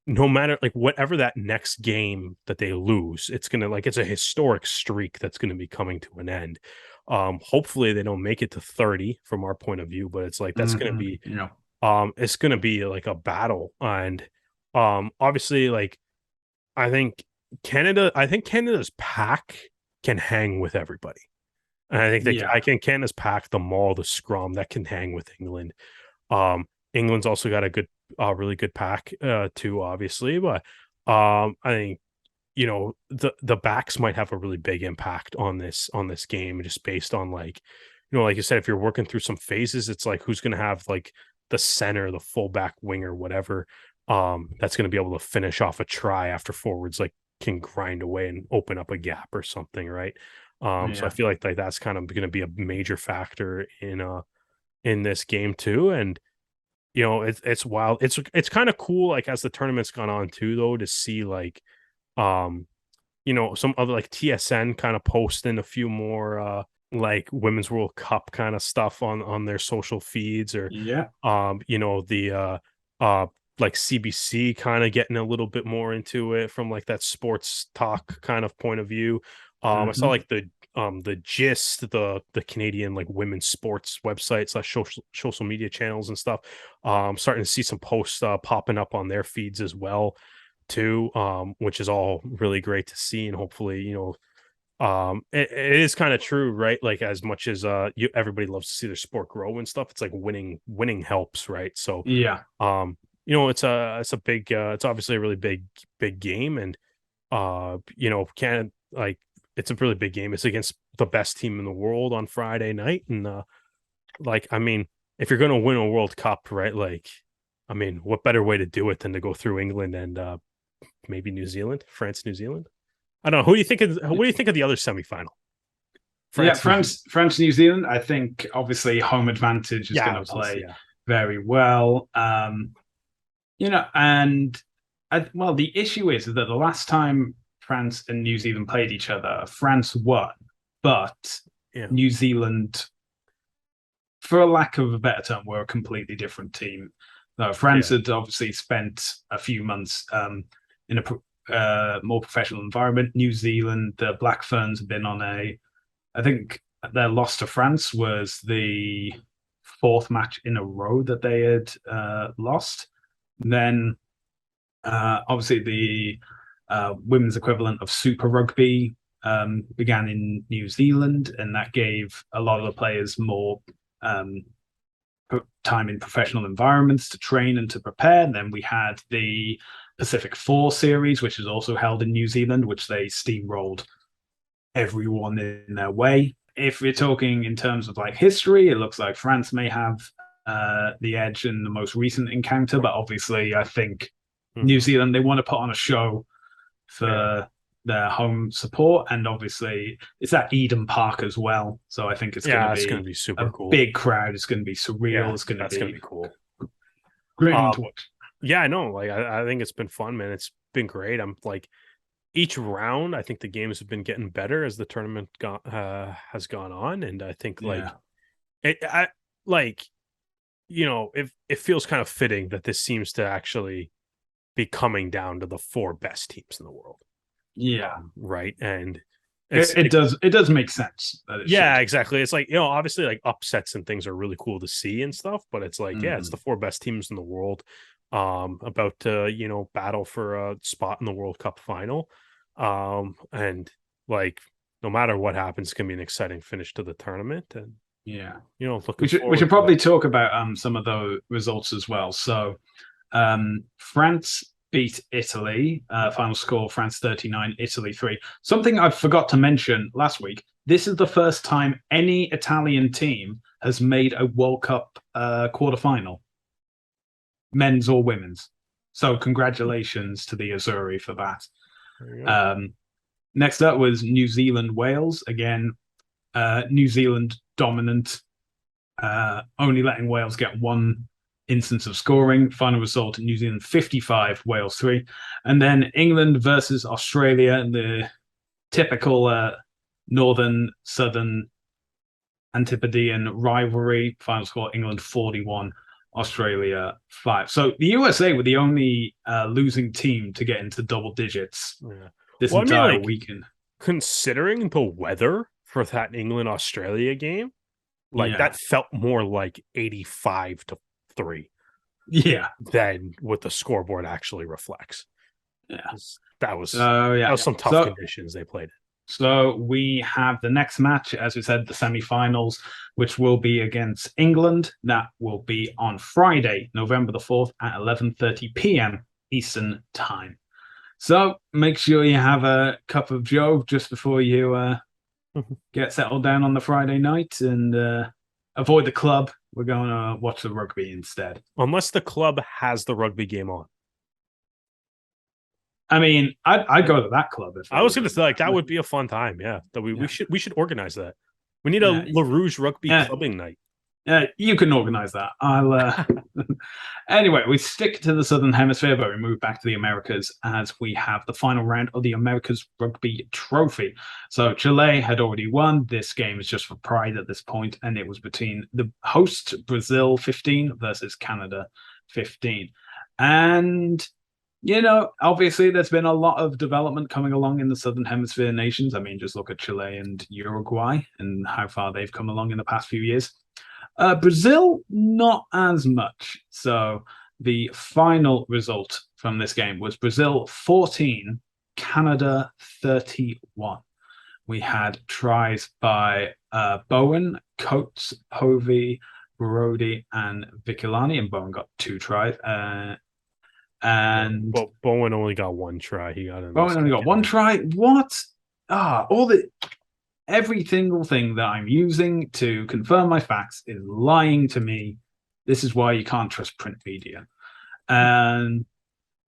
no matter like whatever that next game that they lose, it's gonna like it's a historic streak that's gonna be coming to an end. Hopefully they don't make it to 30 from our point of view, but it's like that's gonna Hmm. be Yeah. it's gonna be like a battle. And obviously like I think Canada's pack can hang with everybody. And I think that Yeah. I can Canada's pack, the maul, the scrum that can hang with England. Um, England's also got a good, really good pack, too, obviously. But I think the backs might have a really big impact on this game, just based on like, like you said, if you're working through some phases, it's like who's going to have like the center, the fullback, winger, whatever, that's going to be able to finish off a try after forwards like can grind away and open up a gap or something, right? So I Yeah. feel like that's kind of going to be a major factor in this game too. And it's wild. It's kind of cool, like as the tournament's gone on too, though, to see like um, some other like TSN kind of posting a few more like Women's World Cup kind of stuff on their social feeds, or Yeah. the uh like CBC kind of getting a little bit more into it from like that sports talk kind of point of view. I saw Hmm. like the gist, the Canadian like women's sports websites, like social media channels and stuff. Starting to see some posts popping up on their feeds as well too, which is all really great to see. And hopefully, it is kind of true, right? Like as much as everybody loves to see their sport grow and stuff, it's like winning helps, right? So Yeah. it's a big it's obviously a really big game. And can like it's a really big game. It's against the best team in the world on Friday night. And like I mean, if you're going to win a World Cup, right, like I mean, what better way to do it than to go through England and maybe New Zealand, France, New Zealand. I don't know. Who do you think of? What do you think of the other semifinal? Yeah. France, New Zealand. France, New Zealand. I think obviously home advantage is Yeah, going I to was gonna say play yeah. very well. And well, the issue is that the last time France and New Zealand played each other, France won, but Yeah, New Zealand, for a lack of a better term, were a completely different team. No, France yeah, had obviously spent a few months in a more professional environment. New Zealand, the Black Ferns have been on I think their loss to France was the fourth match in a row that they had lost. And then obviously, the women's equivalent of Super Rugby began in New Zealand, and that gave a lot of the players more um, time in professional environments to train and to prepare. And then we had the Pacific Four series, which is also held in New Zealand, which they steamrolled everyone in their way. If we're talking in terms of like history, it looks like France may have the edge in the most recent encounter, but obviously, I think New hmm Zealand they want to put on a show yeah, for their home support, and obviously it's at Eden Park as well. So I think it's going to yeah. It's gonna be be a super cool. big crowd. It's going to be surreal. Yeah, It's going to that's gonna be be cool. a great one Uh, to watch. yeah, I know. Like I think it's been fun, man. It's been great. I'm like each round. I think the games have been getting better as the tournament has gone on, and I think like Yeah, I like it feels kind of fitting that this seems to actually be coming down to the four best teams in the world. Yeah, right. And it's it does make sense that it yeah, should. exactly. It's like, obviously like upsets and things are really cool to see and stuff, but it's like, yeah, it's the four best teams in the world about to, battle for a spot in the World Cup final. And like no matter what happens, it's gonna be an exciting finish to the tournament. And Yeah. looking We should forward to probably that. talk about some of the results as well. So France beat Italy. Final score: France 39, Italy 3. Something I forgot to mention last week. This is the first time any Italian team has made a World Cup quarterfinal, men's or women's. So congratulations to the Azzurri for that. There you go. Next up was New Zealand Wales. Again, New Zealand dominant, only letting Wales get one instance of scoring. Final result: New Zealand 55, Wales 3. And then England versus Australia in the typical northern southern Antipodean rivalry. Final score: England 41, Australia 5. So the USA were the only losing team to get into double digits Yeah. this Well, I mean, entire like weekend. considering the weather for that England Australia game, like Yeah. that felt more like 85-3 Yeah. than what the scoreboard actually reflects. Yeah. That was So that yeah. was some tough conditions they played. So we have the next match, as we said, the semi-finals, which will be against England. That will be on Friday, November the 4th at 11:30 p.m. Eastern Time. So make sure you have a cup of Joe just before you get settled down on the Friday night, and avoid the club. We're going to watch the rugby instead. Unless the club has the rugby game on. I mean, I'd go to that club if I they was were going to doing say like that. that would be a fun time. Yeah, that we Yeah. we should organize that. We need a Yeah. Rouge Rugby Yeah. clubbing night. You can organize that. I'll. Anyway, we stick to the Southern Hemisphere, but we move back to the Americas as we have the final round of the Americas Rugby Trophy. So Chile had already won. This game is just for pride at this point, and it was between the host Brazil 15 versus Canada 15. And obviously, there's been a lot of development coming along in the Southern Hemisphere nations. I mean, just look at Chile and Uruguay and how far they've come along in the past few years. Brazil, not as much. So the final result from this game was Brazil 14, Canada 31. We had tries by Bowen, Coates, Povey, Brody, and Vicolani, and Bowen got 2 tries. And Bowen only got 1 try. He got Bowen only got 1 try. What? Every single thing that I'm using to confirm my facts is lying to me. This is why you can't trust print media. And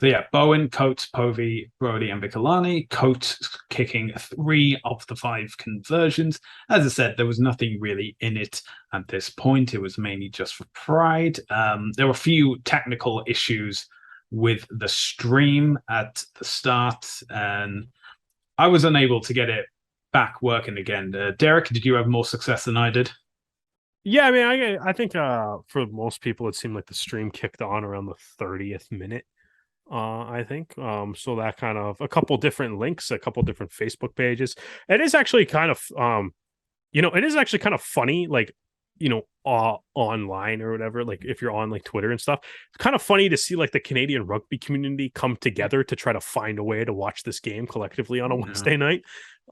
so yeah, Bowen, Coates, Povey, Brody, and Vicolani. Coates kicking 3 of the 5 conversions. As I said, there was nothing really in it at this point. It was mainly just for pride. There were a few technical issues with the stream at the start, and I was unable to get it back working again. Derek, did you have more success than I did? Yeah, I mean, I think for most people, it seemed like the stream kicked on around the 30th minute. I think so that kind of a couple different links, a couple different Facebook pages. It is actually kind of it is actually kind of funny, like online or whatever, like if you're on like Twitter and stuff, it's kind of funny to see like the Canadian rugby community come together to try to find a way to watch this game collectively on a Wednesday night.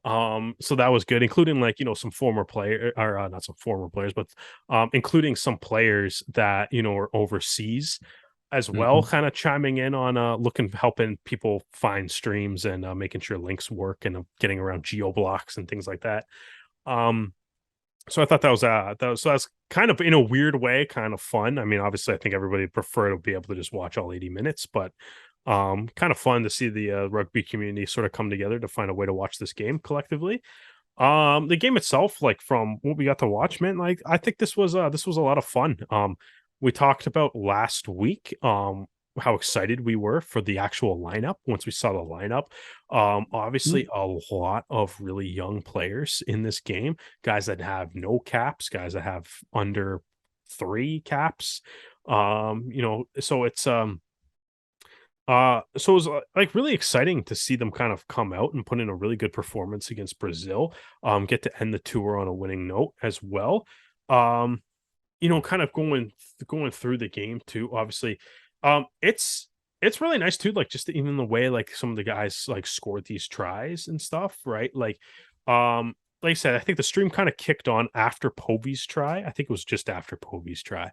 So that was good, including like some former player or not some former players, but including some players that are overseas as well, kind of chiming in on helping people find streams and making sure links work and getting around geo blocks and things like that. So I thought that's kind of in a weird way, kind of fun. I mean, obviously, I think everybody would prefer to be able to just watch all 80 minutes, but kind of fun to see the rugby community sort of come together to find a way to watch this game collectively. The game itself, like from what we got to watch, man, like I think this was a lot of fun. We talked about last week how excited we were for the actual lineup once we saw the lineup. Obviously a lot of really young players in this game, guys that have no caps, guys that have under 3 caps. So so it was like really exciting to see them kind of come out and put in a really good performance against Brazil. Get to end the tour on a winning note as well. Um, kind of going through the game too. Obviously, it's really nice too. Like just even the way like some of the guys like scored these tries and stuff, right? Like I said, I think the stream kind of kicked on after Povey's try. I think it was just after Povey's try.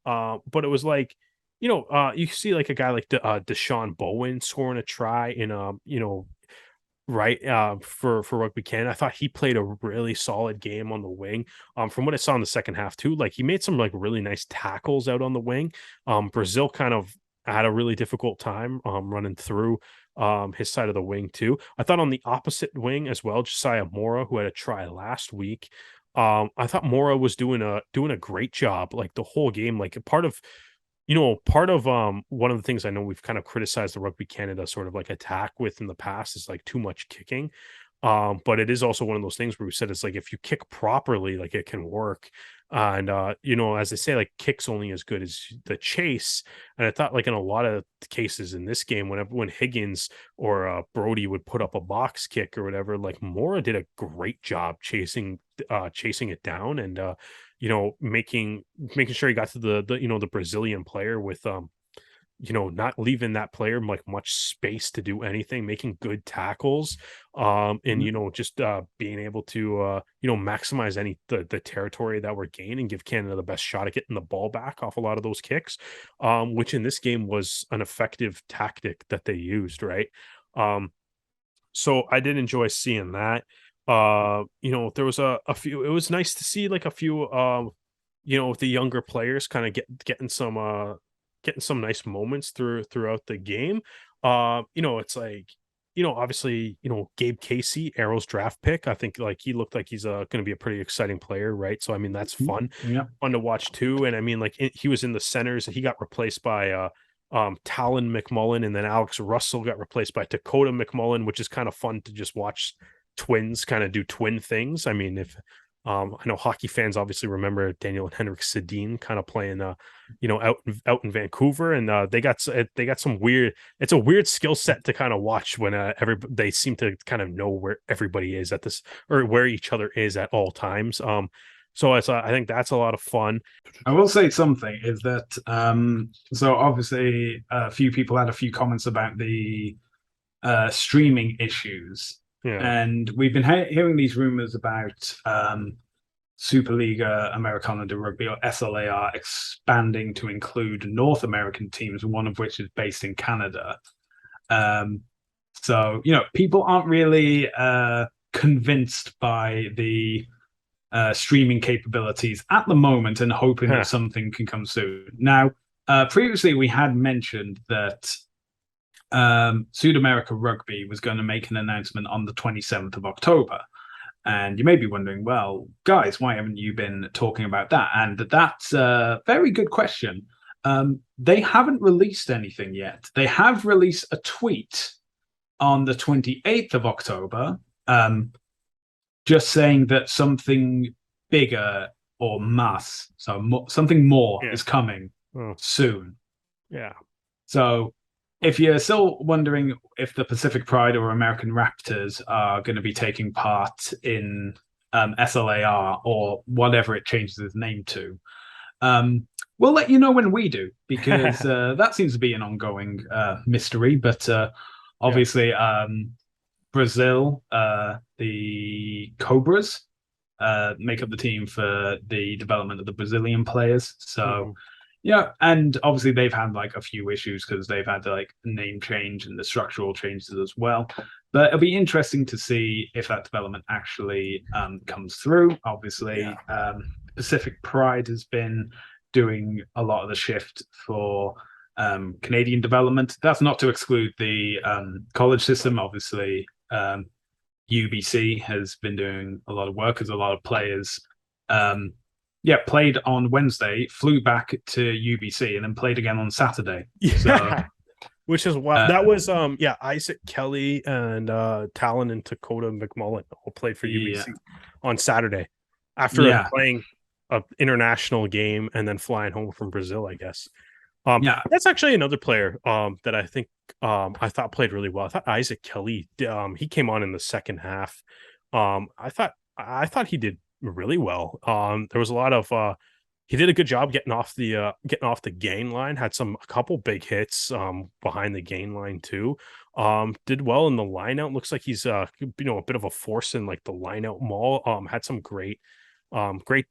But it was like, you see like a guy like Deshaun Bowen scoring a try in right for Rugby Canada. I thought he played a really solid game on the wing. From what I saw in the second half too, like he made some like really nice tackles out on the wing. Brazil kind of had a really difficult time running through his side of the wing too. I thought on the opposite wing as well, Josiah Mora, who had a try last week. I thought Mora was doing a great job like the whole game. Like part of one of the things I know we've kind of criticized the Rugby Canada sort of like attack with in the past is like too much kicking. But it is also one of those things where we said it's like if you kick properly, like it can work. And as they say, like kicks only as good as the chase. And I thought like in a lot of cases in this game, when Higgins or Brody would put up a box kick or whatever, like Mora did a great job chasing it down and making sure he got to the Brazilian player with not leaving that player like much space to do anything, making good tackles, and just being able to maximize the territory that we're gaining and give Canada the best shot at getting the ball back off a lot of those kicks, which in this game was an effective tactic that they used, right? So I did enjoy seeing that. There was a few. It was nice to see like a few the younger players kind of getting some nice moments throughout the game. It's like, obviously, Gabe Casey, Arrow's draft pick. I think like he looked like he's going to be a pretty exciting player, right? So I mean that's fun to watch too. And I mean like he was in the centers. He got replaced by Talon McMullen, and then Alex Russell got replaced by Dakota McMullen, which is kind of fun to just watch twins kind of do twin things. I mean, if I know hockey fans obviously remember Daniel and Henrik Sedin kind of playing, out in Vancouver, and they got some weird. It's a weird skill set to kind of watch when they seem to kind of know where everybody is at this or where each other is at all times. So I think that's a lot of fun. I will say something is that so obviously a few people had a few comments about the streaming issues. Yeah. And we've been hearing these rumors about Superliga Americana de Rugby, or SLAR, expanding to include North American teams, one of which is based in Canada. So, people aren't really convinced by the streaming capabilities at the moment and hoping that something can come soon. Now, previously we had mentioned that Sudamerica Rugby was going to make an announcement on the 27th of October. And you may be wondering, well, guys, why haven't you been talking about that? And that's a very good question. They haven't released anything yet. They have released a tweet on the 28th of October, just saying that something bigger or mass, so something more is coming soon. Yeah. So if you're still wondering if the Pacific Pride or American Raptors are going to be taking part in SLAR or whatever it changes its name to, we'll let you know when we do, because that seems to be an ongoing mystery. But obviously, Brazil, the Cobras, make up the team for the development of the Brazilian players. So. Yeah, and obviously they've had like a few issues because they've had like name change and the structural changes as well. But it'll be interesting to see if that development actually comes through. Obviously, Pacific Pride has been doing a lot of the shift for Canadian development. That's not to exclude the college system. Obviously, UBC has been doing a lot of work as a lot of players. Played on Wednesday, flew back to UBC, and then played again on Saturday. So, which is wild. That was Isaac Kelly and Talon and Dakota McMullen all played for UBC on Saturday after playing a international game and then flying home from Brazil, I guess. Yeah, That's actually another player that I think I thought played really well. I thought Isaac Kelly he came on in the second half. I thought he did really well. There was a lot of he did a good job getting off the gain line, had a couple big hits behind the gain line too. Did well in the line out. Looks like he's a bit of a force in like the line out maul. Had some great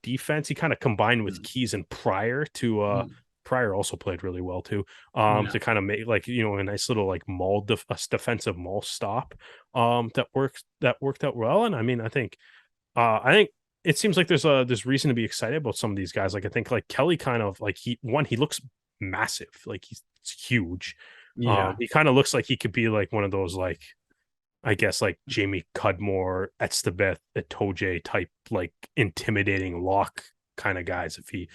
defense. He kind of combined with Keys and Pryor also played really well too. yeah, To kind of make like a nice little like defensive maul stop. That worked out well. And I mean, I think it seems like there's reason to be excited about some of these guys. Like I think like Kelly kind of like he looks massive, like he's huge. yeah, He kind of looks like he could be like one of those like I guess like Jamie Cudmore, Etzebeth, Etoje type, like intimidating lock kind of guys if he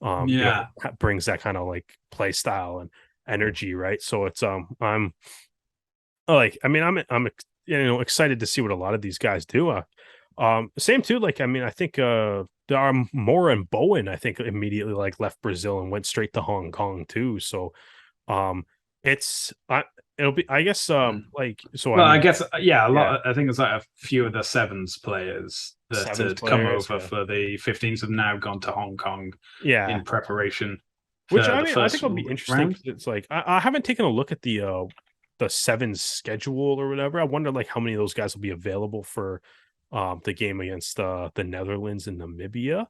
yeah. brings that kind of like play style and energy, right? So it's I'm like I mean I'm excited to see what a lot of these guys do. Same too, like I mean, I think there are Mora and Bowen, I think immediately like left Brazil and went straight to Hong Kong too. So um it's it'll be I guess like so I Well, I mean guess yeah, a yeah, lot. I think it's like a few of the sevens players that sevens had come players, over yeah. for the 15s have now gone to Hong Kong Yeah. in preparation Which for I the mean I first think will be interesting round. because it's like I haven't taken a look at the sevens schedule or whatever. I wonder like how many of those guys will be available for the game against the Netherlands and Namibia.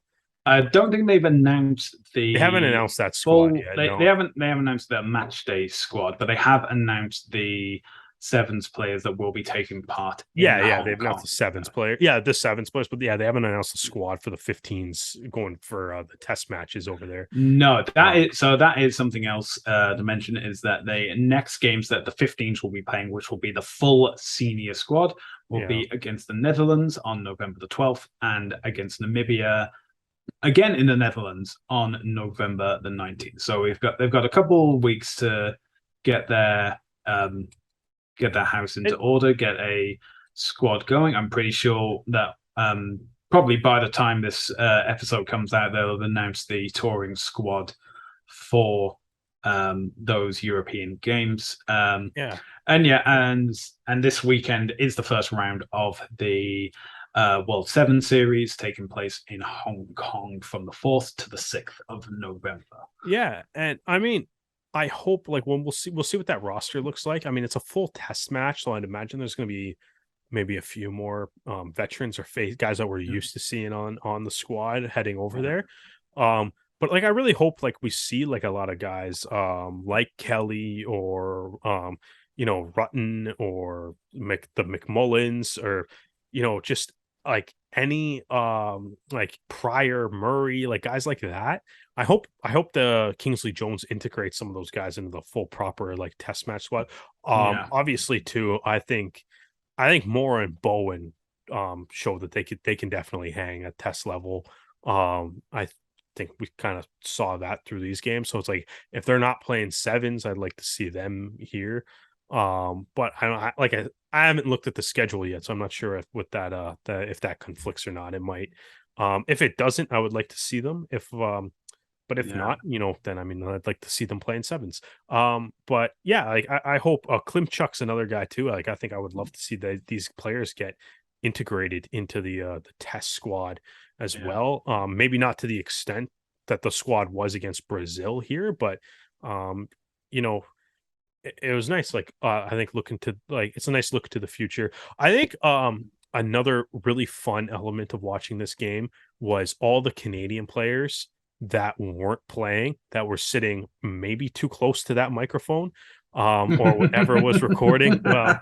I don't think they've announced They haven't the announced that squad full. yet. They No. haven't announced their match day squad, but they have announced the sevens players that will be taking part in Yeah, Hong they've announced Kong. the sevens player. Yeah, the sevens players, but yeah, they haven't announced the squad for the 15s going for the test matches over there. No, Um, that is something else to mention is that the next games that the 15s will be playing, which will be the full senior squad, will yeah, be against the Netherlands on November the 12th and against Namibia again in the Netherlands on November the 19th. So they've got a couple weeks to get their um, get their house into it, order, get a squad going. I'm pretty sure that probably by the time this episode comes out, they'll announce the touring squad for those European games. yeah, And yeah, and this weekend is the first round of the World Seven Series taking place in Hong Kong from the 4th to the 6th of November. yeah, and I mean, I hope like when we'll see what that roster looks like. I mean, it's a full test match, so I'd imagine there's going to be maybe a few more veterans or guys that we're Yeah. used to seeing on the squad heading over Yeah. there. But like I really hope like we see like a lot of guys like Kelly or Rutten or the McMullins or just like any like Pryor Murray, like guys like that. I hope the Kingsley Jones integrates some of those guys into the full proper like test match squad. Yeah. Obviously too, I think Moore and Bowen show that they can definitely hang at test level. I think we kind of saw that through these games. So it's like if they're not playing sevens, I'd like to see them here. But I don't I haven't looked at the schedule yet, so I'm not sure if that conflicts or not. It might. If it doesn't, I would like to see them. But if Yeah. not, then I mean, I'd like to see them playing sevens. But yeah, like I hope Klimchuk's another guy too. Like I think I would love to see these players get integrated into the test squad as Yeah. well. Maybe not to the extent that the squad was against Brazil here, but you know, it was nice. Like I think looking to like it's a nice look to the future. I think another really fun element of watching this game was all the Canadian players that weren't playing that were sitting maybe too close to that microphone or whatever was recording. Well,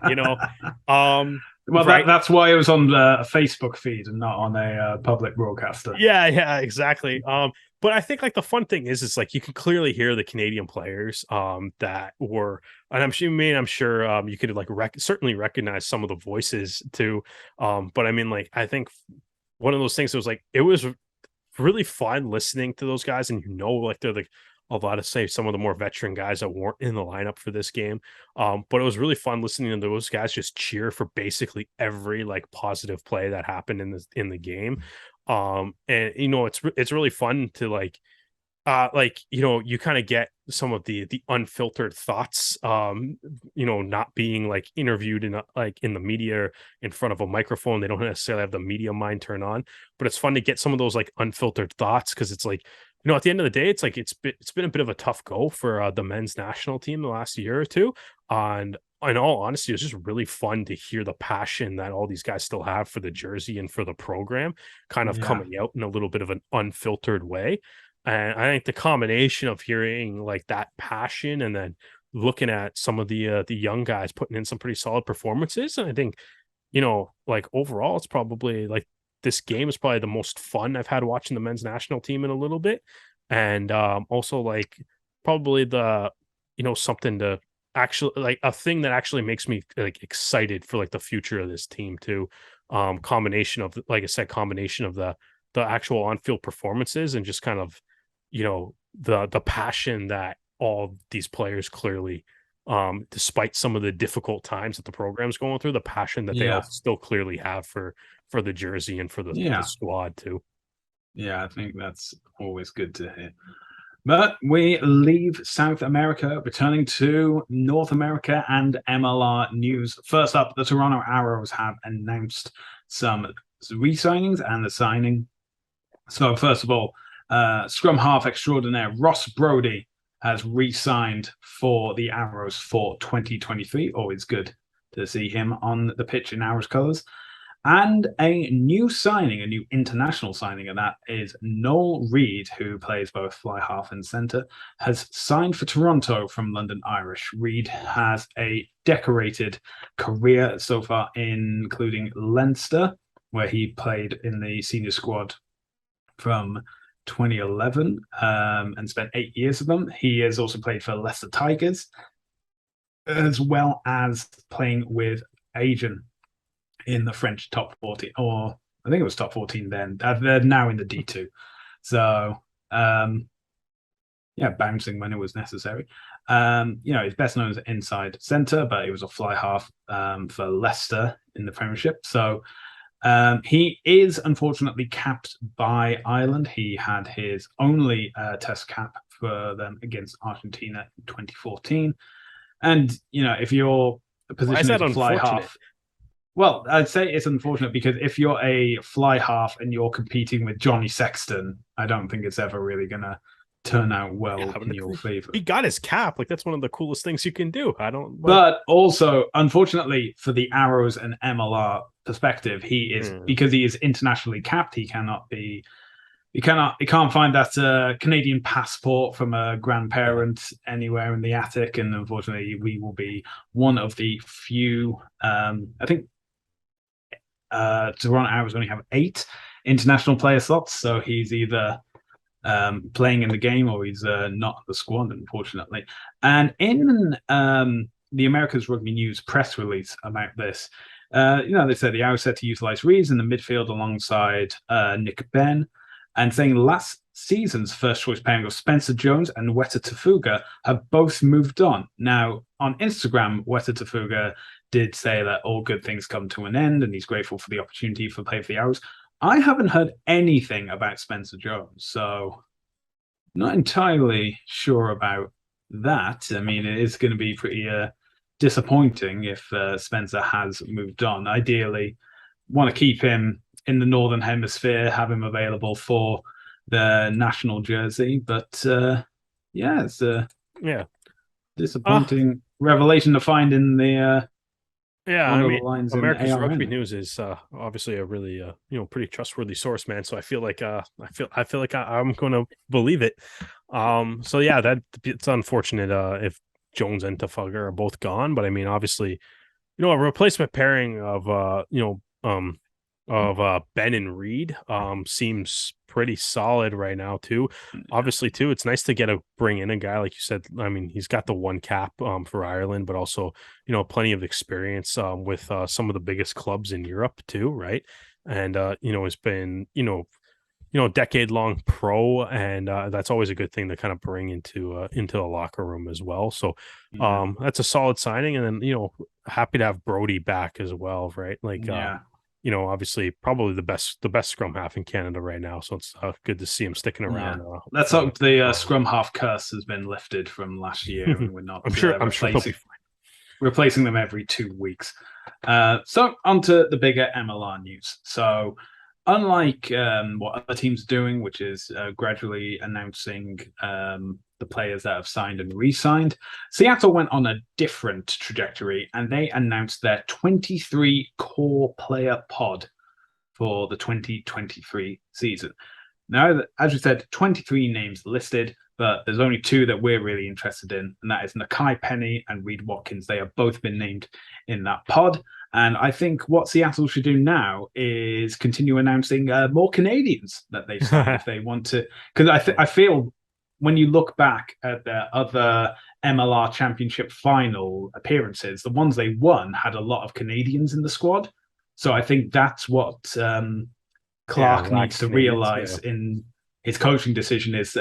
Well, right. that's why it was on a Facebook feed and not on a public broadcaster. Yeah, exactly. But I think like the fun thing is like you can clearly hear the Canadian players that were, and I'm sure you could like certainly recognize some of the voices too. But I mean, like I think one of those things that was like it was really fun listening to those guys, and like they're like a lot of say some of the more veteran guys that weren't in the lineup for this game. But it was really fun listening to those guys just cheer for basically every like positive play that happened in the game. And it's really fun to you kind of get some of the unfiltered thoughts, not being like interviewed in in the media or in front of a microphone. They don't necessarily have the media mind turn on, but it's fun to get some of those like unfiltered thoughts, because it's like, at the end of the day, it's like it's been a bit of a tough go for the men's national team the last year or two. And in all honesty, it's just really fun to hear the passion that all these guys still have for the jersey and for the program, kind of Yeah, coming out in a little bit of an unfiltered way. And I think the combination of hearing like that passion and then looking at some of the young guys putting in some pretty solid performances, and I think, like overall, it's probably like this game is probably the most fun I've had watching the men's national team in a little bit. And also like probably something to actually like a thing that actually makes me like excited for like the future of this team too. Combination of, like I said, combination of the actual on-field performances and just kind of, the passion that all these players clearly, despite some of the difficult times that the program's going through, the passion that they all yeah, still clearly have for the jersey and for the yeah, squad too. yeah. I think that's always good to hear. But we leave South America, returning to North America and MLR news. First up, the Toronto Arrows have announced some re-signings and the signing. So first of all, scrum half extraordinaire Ross Brody has re-signed for the Arrows for 2023. Always good to see him on the pitch in Arrows colours. And a new signing, a new international signing, and that is Noel Reid, who plays both fly half and centre, has signed for Toronto from London Irish. Reid has a decorated career so far, including Leinster, where he played in the senior squad from 2011 and spent 8 years of them. He has also played for Leicester Tigers, as well as playing with Agen in the French top 14, or I think it was top 14 then. They're now in the D2. So, yeah, bouncing when it was necessary. He's best known as an inside centre, but he was a fly half for Leicester in the Premiership. So, he is unfortunately capped by Ireland. He had his only test cap for them against Argentina in 2014. And, if your Why is position is that a fly unfortunate? half, well, I'd say it's unfortunate because if you're a fly half and you're competing with Johnny Sexton, I don't think it's ever really going to turn out Yeah, well but in your favor. he got his cap. Like that's one of the coolest things you can do. I don't like. But also, unfortunately, for the Arrows and MLR perspective, because he is internationally capped, he can't find that Canadian passport from a grandparent anywhere in the attic. And unfortunately, we will be one of the few, I think Toronto Arrows only have 8 international player slots, so he's either playing in the game or he's not the squad, unfortunately. And in the Americas Rugby News press release about this, they said the Arrows set to utilize Reeves in the midfield alongside Nick Benn, and saying last season's first choice pairing of Spencer Jones and Weta Tafuga have both moved on. Now, on Instagram, Weta Tafuga did say that all good things come to an end and he's grateful for the opportunity for play for the Arrows. I haven't heard anything about Spencer Jones, so not entirely sure about that. I mean, it is going to be pretty disappointing if Spencer has moved on. Ideally, want to keep him in the Northern Hemisphere, have him available for the national jersey. But it's a Yeah. disappointing revelation to find in the Yeah, one I of the mean, lines in America's Rugby ARN. News is obviously a really pretty trustworthy source, man. So I feel like I feel like I'm going to believe it. So yeah, that it's unfortunate if Jones and Tafuga are both gone, but I mean, obviously, a replacement pairing of Ben and Reed seems pretty solid right now too. Obviously too, it's nice to bring in a guy like you said. I mean, he's got the one cap for Ireland, but also plenty of experience with some of the biggest clubs in Europe too, right? And has been decade long pro, and that's always a good thing to kind of bring into a locker room as well. So that's a solid signing, and then happy to have Brody back as well, right? Like Yeah. obviously probably the best scrum half in Canada right now. So it's good to see him sticking around. Yeah. Let's hope the scrum half curse has been lifted from last year, and we're not I'm sure they'll be fine. Replacing them every 2 weeks. So on to the bigger MLR news. So unlike what other teams are doing, which is gradually announcing the players that have signed and re-signed, Seattle went on a different trajectory, and they announced their 23 core player pod for the 2023 season. Now, as we said, 23 names listed, but there's only two that we're really interested in, and that is Nakai Penny and Reed Watkins. They have both been named in that pod. And I think what Seattle should do now is continue announcing more Canadians that they've signed if they want to. Because I feel when you look back at their other MLR Championship final appearances, the ones they won had a lot of Canadians in the squad. So I think that's what Clark needs to realize in his coaching decision is,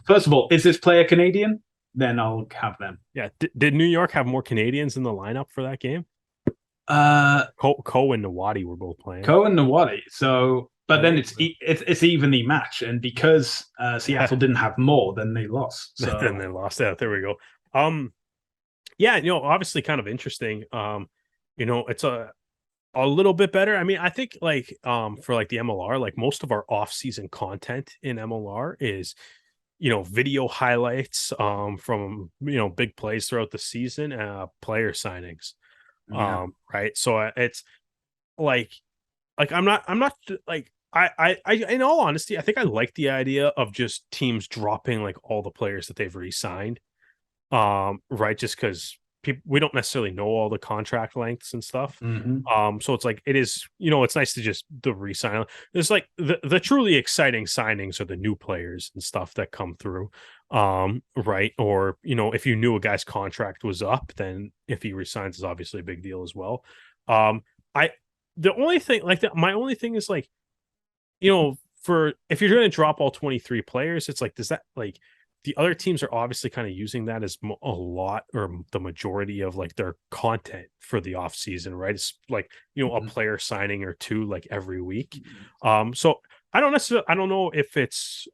first of all, is this player Canadian? Then I'll have them. Yeah. Did New York have more Canadians in the lineup for that game? Ko and Nawadi were both playing. Ko and Nawadi. So, but then it's evenly matched, and because Seattle didn't have more, then they lost. So then they lost. Yeah, there we go. Yeah, obviously kind of interesting. It's a little bit better. I mean, I think for like the MLR, like most of our off-season content in MLR is, video highlights from big plays throughout the season, player signings. Yeah. Right. So it's like I'm not like I in all honesty, I think I like the idea of just teams dropping like all the players that they've re-signed. Right, just because we don't necessarily know all the contract lengths and stuff. So it's like it is, it's nice to just the re-sign. It's like the truly exciting signings are the new players and stuff that come through. Right. Or, if you knew a guy's contract was up, then if he resigns is obviously a big deal as well. The only thing my only thing is like, for if you're going to drop all 23 players, it's like, does that like the other teams are obviously kind of using that as a lot or the majority of like their content for the off season, right? It's like, a player signing or two like every week. So I don't know if it's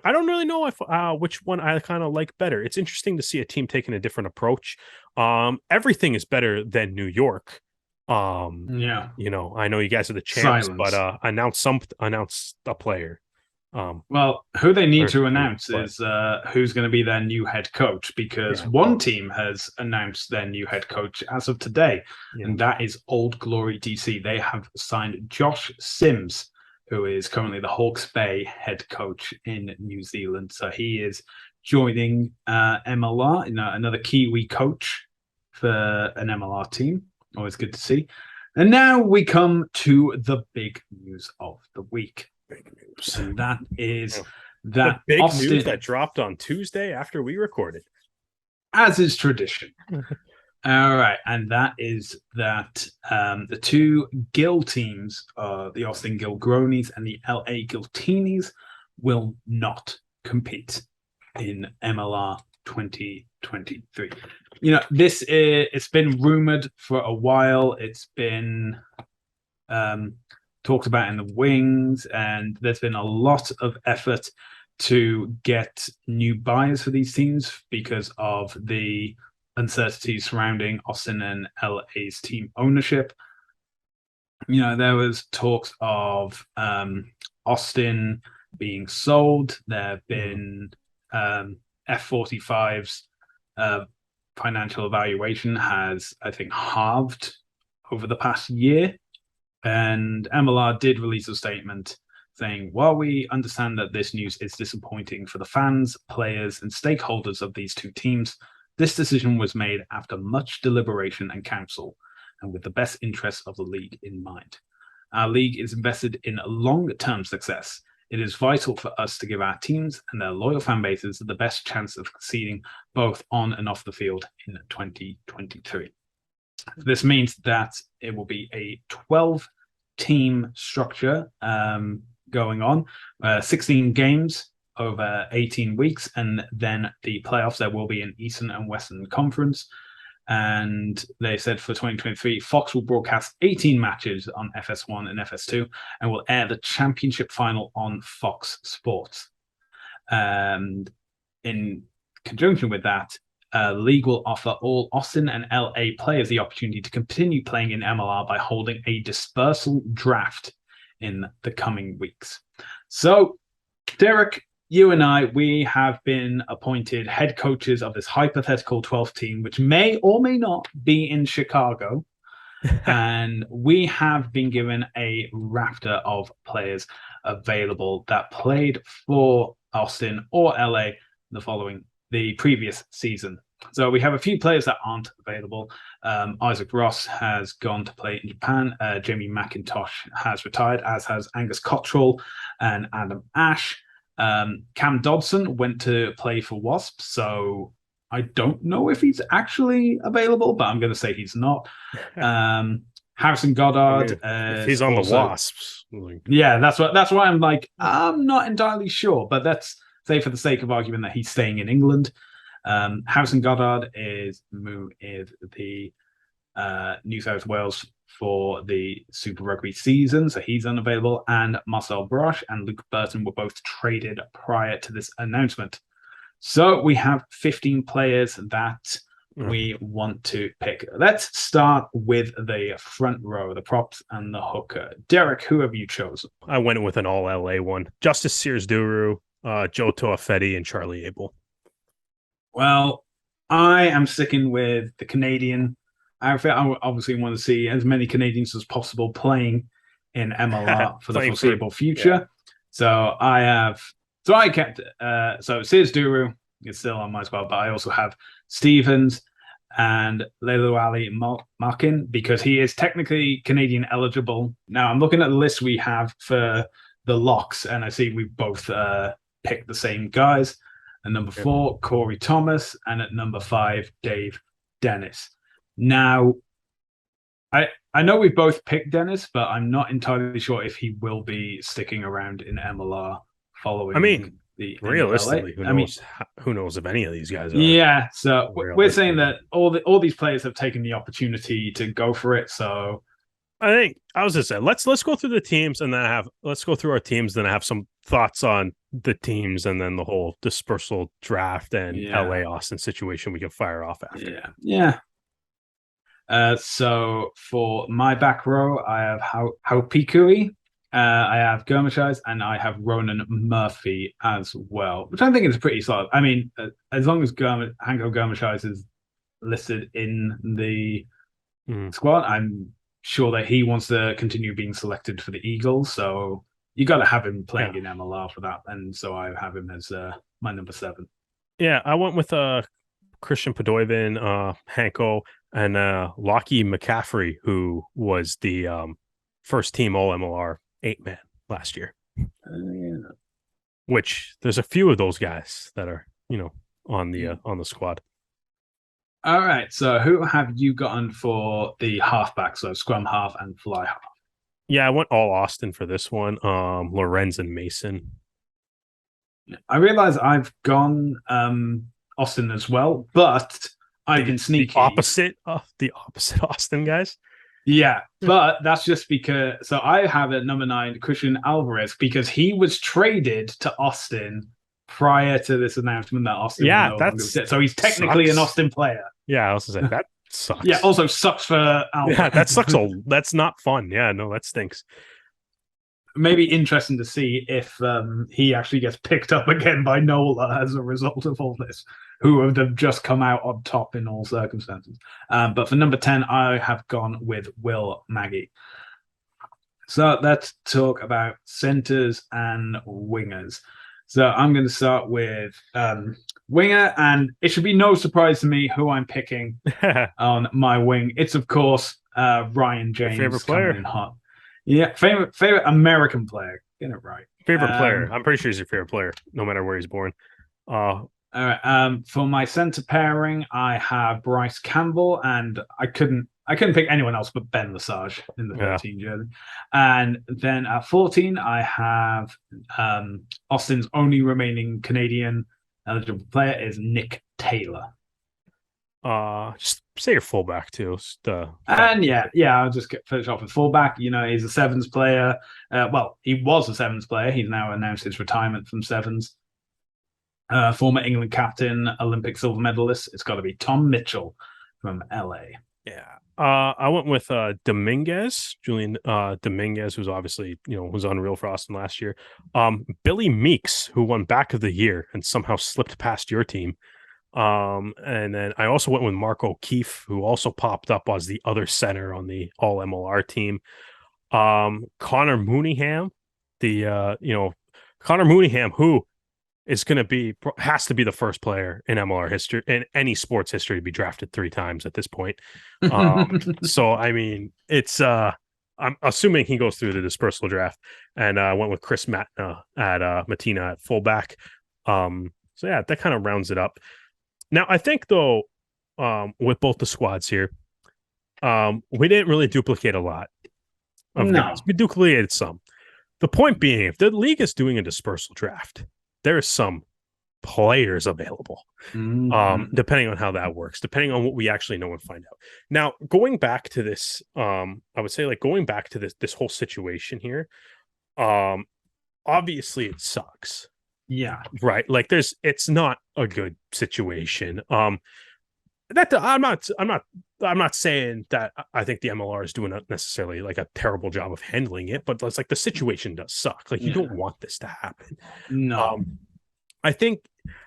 I don't really know if which one I kind of like better. It's interesting to see a team taking a different approach. Everything is better than New York. Yeah. I know you guys are the champs, but announce a player. Well, who they need to announce is who's going to be their new head coach, because one team has announced their new head coach as of today, and that is Old Glory DC. They have signed Josh Sims, who is currently the Hawke's Bay head coach in New Zealand. So he is joining MLR, another Kiwi coach for an MLR team. Always good to see. And now we come to the big news of the week. Big news. And that is that the big news that dropped on Tuesday after we recorded, as is tradition. All right, and that is that the two Gill teams, the Austin Gill Gronies and the LA Giltinis, will not compete in MLR 2023. It's been rumored for a while. It's been talked about in the wings, and there's been a lot of effort to get new buyers for these teams because of the uncertainty surrounding Austin and LA's team ownership. There was talks of Austin being sold. There have been F45's financial evaluation has, I think, halved over the past year. And MLR did release a statement saying, while we understand that this news is disappointing for the fans, players, and stakeholders of these two teams, this decision was made after much deliberation and counsel, and with the best interests of the league in mind. Our league is invested in long-term success. It is vital for us to give our teams and their loyal fan bases the best chance of succeeding both on and off the field in 2023. This means that it will be a 12-team structure going on, 16 games over 18 weeks, and then the playoffs. There will be an Eastern and Western Conference. And they said for 2023, Fox will broadcast 18 matches on FS1 and FS2 and will air the championship final on Fox Sports. And in conjunction with that, league will offer all Austin and LA players the opportunity to continue playing in MLR by holding a dispersal draft in the coming weeks. So, Derek, you and I, we have been appointed head coaches of this hypothetical 12th team, which may or may not be in Chicago. And we have been given a rafter of players available that played for Austin or LA the previous season. So we have a few players that aren't available. Isaac Ross has gone to play in Japan. Jamie McIntosh has retired, as has Angus Cottrell and Adam Ash. Cam Dodson went to play for Wasps, so I don't know if he's actually available, but I'm going to say he's not. Harrison Goddard, if he's on also, the Wasps, yeah, that's why I'm like, I'm not entirely sure, but let's say for the sake of argument that he's staying in England. Harrison Goddard is the New South Wales for the Super Rugby season, so he's unavailable. And Marcel Broche and Luke Burton were both traded prior to this announcement. So we have 15 players that we want to pick. Let's start with the front row, the props and the hooker. Derek, who have you chosen? I went with an all LA one. Justice Sears-Duru, Joe Toafetti, and Charlie Abel. Well, I am sticking with the Canadian outfit. I obviously want to see as many Canadians as possible playing in MLR for the foreseeable future. Yeah. So I kept so Sears-Duru is still on my squad, but I also have Stevens and Leilani Markin because he is technically Canadian eligible. Now I'm looking at the list we have for the locks, and I see we both picked the same guys. At number 4, Corey Thomas, and at number 5, Dave Dennis. Now, I know we've both picked Dennis, but I'm not entirely sure if he will be sticking around in MLR following. I mean, realistically, who knows if any of these guys are? Yeah, so we're saying that all these players have taken the opportunity to go for it. So I think I was just saying, let's go through the teams and then let's go through our teams, then I have some thoughts on the teams and then the whole dispersal draft and LA Austin situation we can fire off after. Yeah. So for my back row, I have Haupikui, I have Gurmashais, and I have Ronan Murphy as well, which I think is pretty solid. I mean, as long as Hanko Gurmashais is listed in the squad, I'm sure that he wants to continue being selected for the Eagles. So you got to have him playing in MLR for that. And so I have him as my number 7. Yeah, I went with Christian Padoivin, Hanko, and Lockie McCaffrey, who was the first team All MLR 8-man last year. Which there's a few of those guys that are, on the squad. All right. So who have you gotten for the halfback? So scrum half and fly half. Yeah, I went all Austin for this one. Lorenz and Mason. I realize I've gone Austin as well, but I've been sneaky. The opposite Austin guys. Yeah, but that's just because. So I have at number 9 Christian Alvarez because he was traded to Austin prior to this announcement that Austin. Yeah, so he's technically sucks. An Austin player. Yeah, I was gonna say that sucks. Yeah, also sucks for Alvarez. Yeah, that sucks. That's not fun. Yeah, no, that stinks. Maybe interesting to see if he actually gets picked up again by NOLA as a result of all this, who have just come out on top in all circumstances. But for number 10, I have gone with Will Maggie. So let's talk about centers and wingers. So I'm going to start with winger, and it should be no surprise to me who I'm picking on my wing. It's, of course, Ryan James. Your favorite player? In hot. Yeah, favorite American player. Get it right. Favorite player. I'm pretty sure he's your favorite player, no matter where he's born. All right. For my center pairing, I have Bryce Campbell, and I couldn't pick anyone else but Ben Lesage in the 13 jersey. And then at 14, I have Austin's only remaining Canadian eligible player is Nick Taylor. Just say your fullback too. And I'll just finish off with fullback. He's a sevens player. Well, he was a sevens player. He's now announced his retirement from sevens. Former England captain, Olympic silver medalist. It's got to be Tom Mitchell from LA. Yeah. I went with Dominguez, Julian Dominguez, who's obviously, was unreal for Austin last year. Billy Meeks, who won back of the year and somehow slipped past your team. And then I also went with Mark O'Keefe, who also popped up as the other center on the all MLR team. Connor Mooneyham, Connor Mooneyham, who has to be the first player in MLR history, in any sports history, to be drafted 3 times at this point. So I mean, it's I'm assuming he goes through the dispersal draft, and I went with Chris Matna at Matina at fullback. So yeah, that kind of rounds it up. Now I think though, with both the squads here, we didn't really duplicate a lot of guys. We duplicated some. The point being, if the league is doing a dispersal draft, there's some players available, depending on how that works, depending on what we actually know and find out. Now, going back to this, I would say, like, going back to this whole situation here, obviously it sucks. Yeah. Right. Like, it's not a good situation. I'm not saying that I think the MLR is doing necessarily like a terrible job of handling it, but it's like the situation does suck. Like, you don't want this to happen. No. I think,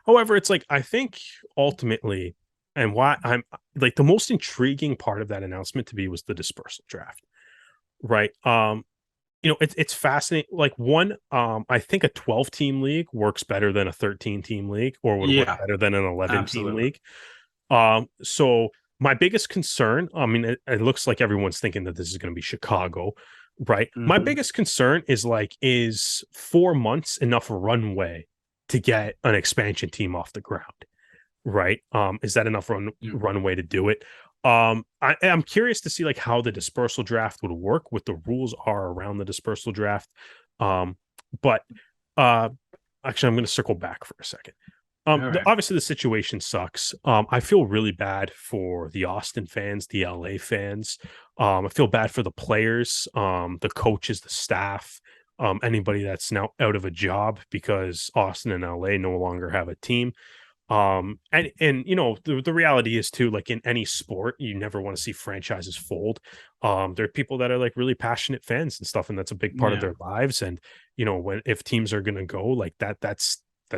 however, it's like, I think ultimately, and why I'm like, the most intriguing part of that announcement to me was the dispersal draft, right? It's fascinating. Like, I think a 12-team league works better than a 13-team league, or would work better than an 11-team league. So my biggest concern, I mean, it looks like everyone's thinking that this is going to be Chicago, right? My biggest concern is 4 months enough runway to get an expansion team off the ground, right? Is that enough runway to do it? I'm curious to see like how the dispersal draft would work, what the rules are around the dispersal draft. But actually, I'm going to circle back for a second. Obviously the situation sucks. I feel really bad for the Austin fans, the LA fans. I feel bad for the players, the coaches, the staff, anybody that's now out of a job because Austin and LA no longer have a team. And the reality is too, like in any sport, you never want to see franchises fold. There are people that are like really passionate fans and stuff, and that's a big part of their lives. And if teams are gonna go like that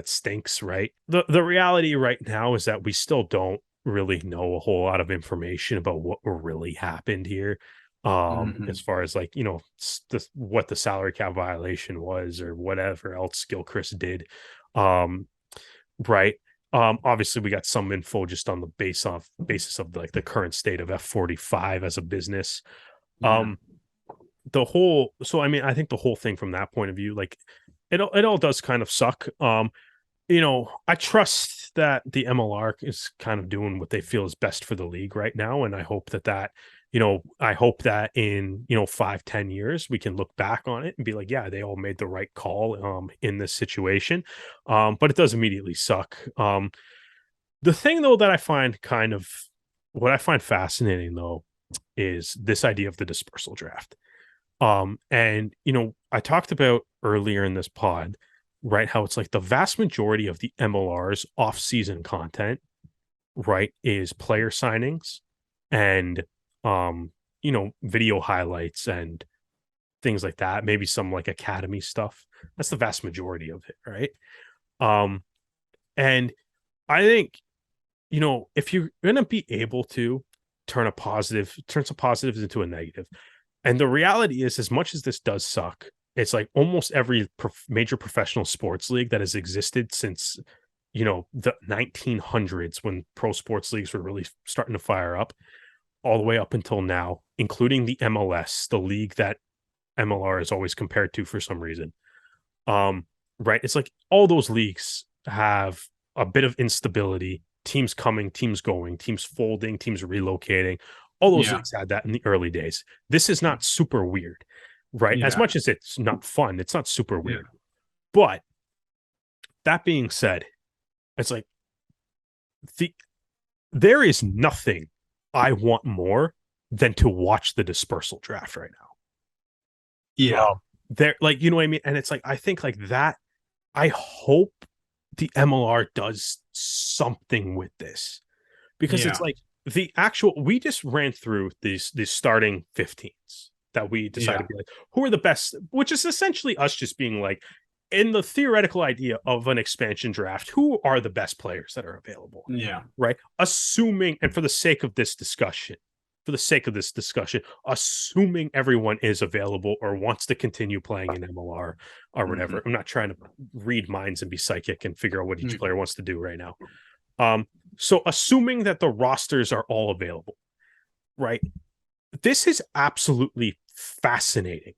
stinks, right? The reality right now is that we still don't really know a whole lot of information about what really happened here. As far as like, what the salary cap violation was or whatever else Gilchrist did. Right. Obviously we got some info just on the basis of like the current state of F45 as a business. I think the whole thing from that point of view, like it all does kind of suck. I trust that the MLR is kind of doing what they feel is best for the league right now. And I hope that in, 5-10 years, we can look back on it and be like, yeah, they all made the right call, in this situation. But it does immediately suck. The thing though, that I find what I find fascinating though, is this idea of the dispersal draft. And I talked about earlier in this pod, right, how it's like the vast majority of the MLR's off-season content, right, is player signings and video highlights and things like that, maybe some like academy stuff. That's the vast majority of it, right? And I think if you're gonna be able to turn some positives into a negative, and the reality is, as much as this does suck, it's like almost every major professional sports league that has existed since, the 1900s, when pro sports leagues were really starting to fire up, all the way up until now, including the MLS, the league that MLR is always compared to for some reason. Right. It's like all those leagues have a bit of instability, teams coming, teams going, teams folding, teams relocating. All those leagues had that in the early days. This is not super weird. Right. As much as it's not fun, it's not super weird. But that being said, it's like there is nothing I want more than to watch the dispersal draft right now. Yeah. There, like, you know what I mean? And it's like, I think like that, I hope the MLR does something with this, because it's like we just ran through these starting 15s that we decided to be like, who are the best, which is essentially us just being like, in the theoretical idea of an expansion draft, who are the best players that are available? Yeah. Right. Assuming, and for the sake of this discussion, assuming everyone is available or wants to continue playing in MLR or whatever. I'm not trying to read minds and be psychic and figure out what each player wants to do right now. So assuming that the rosters are all available, right? This is absolutely fascinating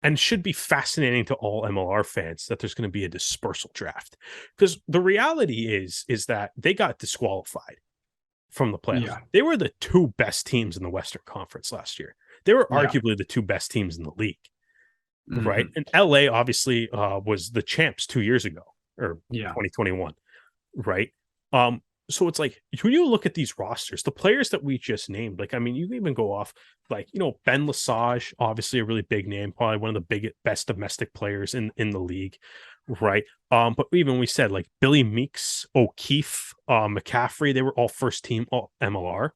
and should be fascinating to all MLR fans that there's going to be a dispersal draft, because the reality is that they got disqualified from the playoffs. Yeah. They were the two best teams in the Western Conference last year. They were arguably the two best teams in the league, right? And LA obviously was the champs 2 years ago, or 2021, right? So it's like, when you look at these rosters, the players that we just named, like, I mean, you can even go off, like, you know, Ben Lesage, obviously a really big name, probably one of the best domestic players in the league, right? But even we said, like, Billy Meeks, O'Keefe, McCaffrey, they were all first team all MLR,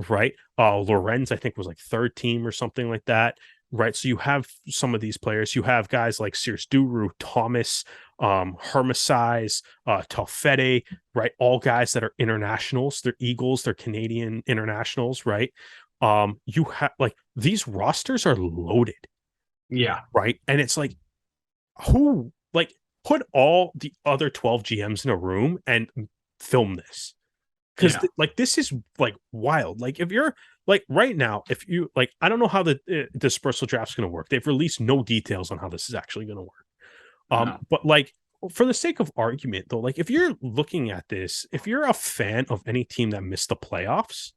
right? Lorenz, I think, was like third team or something like that, right? So you have some of these players. You have guys like Sears Duru, Thomas, Hermesize, Taufete, right? All guys that are internationals. They're Eagles, they're Canadian internationals, right? You have, like, these rosters are loaded. Yeah. Right. And it's like, who, like, put all the other 12 GMs in a room and film this. Because like, this is like wild. Like, if you're like right now, if you like, I don't know how the dispersal draft's going to work. They've released no details on how this is actually going to work. But like, for the sake of argument though, like, if you're looking at this, if you're a fan of any team that missed the playoffs,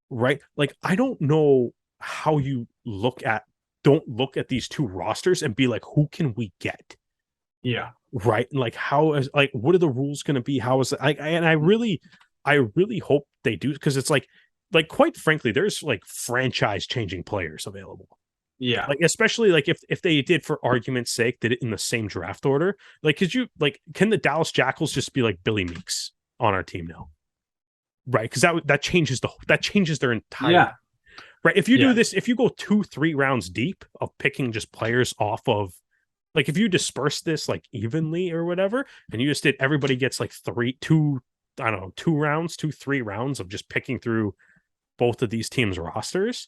right? Like, I don't know how you don't look at these two rosters and be like, who can we get? Yeah. Right. And like, how is, like, what are the rules going to be? How is it? I really hope they do, because it's like, quite frankly, there's like franchise changing players available. Yeah. Like, especially like if they did, for argument's sake, did it in the same draft order, like, can the Dallas Jackals just be like Billy Meeks on our team now? Right. Because that changes their entire right. If you do this, if you go 2-3 rounds deep of picking just players off of, like, if you disperse this like evenly or whatever, and you just did, everybody gets like 2 rounds, 2-3 rounds of just picking through both of these teams' rosters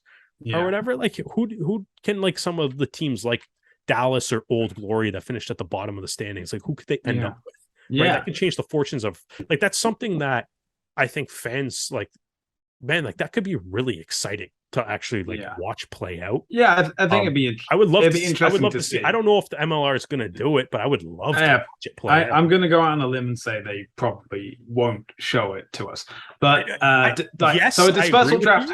or whatever. Like, who can, like, some of the teams like Dallas or Old Glory that finished at the bottom of the standings, like, who could they end up with? Right. That could change the fortunes of, like, that's something that I think fans, like, man, like, that could be really exciting to actually like watch play out. I think it'd be. I would love it'd to. Be interesting I would love to see. I don't know if the MLR is going to do it, but I would love to watch it play out. I'm going to go out on a limb and say they probably won't show it to us. But yes, so a dispersal draft.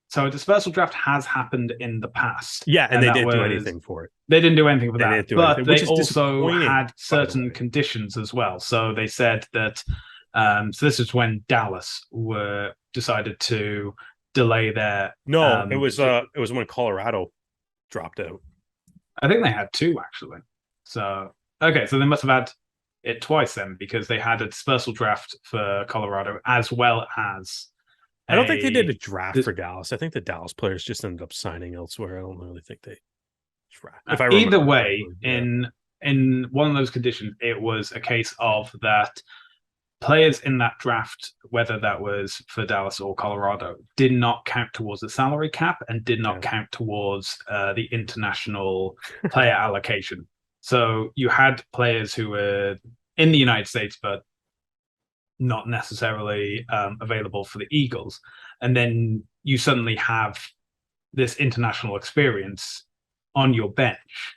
So a dispersal draft has happened in the past. Yeah, and they didn't do anything for it. They didn't do anything for that. But they also had certain the conditions as well. So they said that. So this is when Dallas were decided to delay their. No, it was when Colorado dropped out. I think they had 2 actually. So okay, so they must have had it twice then, because they had a dispersal draft for Colorado as well as. I don't think they did a draft for Dallas. I think the Dallas players just ended up signing elsewhere. I don't really think they draft. If I either way, in one of those conditions, it was a case of that. Players in that draft, whether that was for Dallas or Colorado, did not count towards the salary cap and did not count towards the international player allocation. So you had players who were in the United States, but not necessarily available for the Eagles. And then you suddenly have this international experience on your bench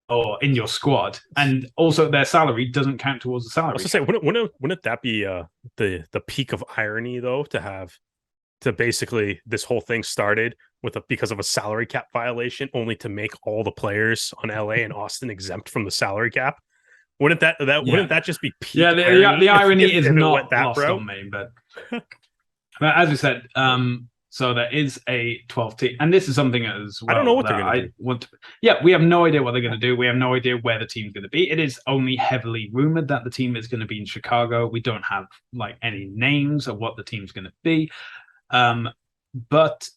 or in your squad, and also their salary doesn't count towards the salary. I was to say, wouldn't that be the peak of irony though, to basically this whole thing started because of a salary cap violation, only to make all the players on LA and Austin exempt from the salary cap, Wouldn't that Yeah. wouldn't that just be Yeah, peak irony the irony if is it went not that lost route? on me, but as we said, so there is a 12 team, and this is something as I don't know well what that they're gonna I do. want to. Yeah, we have no idea what they're going to do. We have no idea where the team's going to be. It is only heavily rumored that the team is going to be in Chicago. We don't have like any names of what the team's going to be. But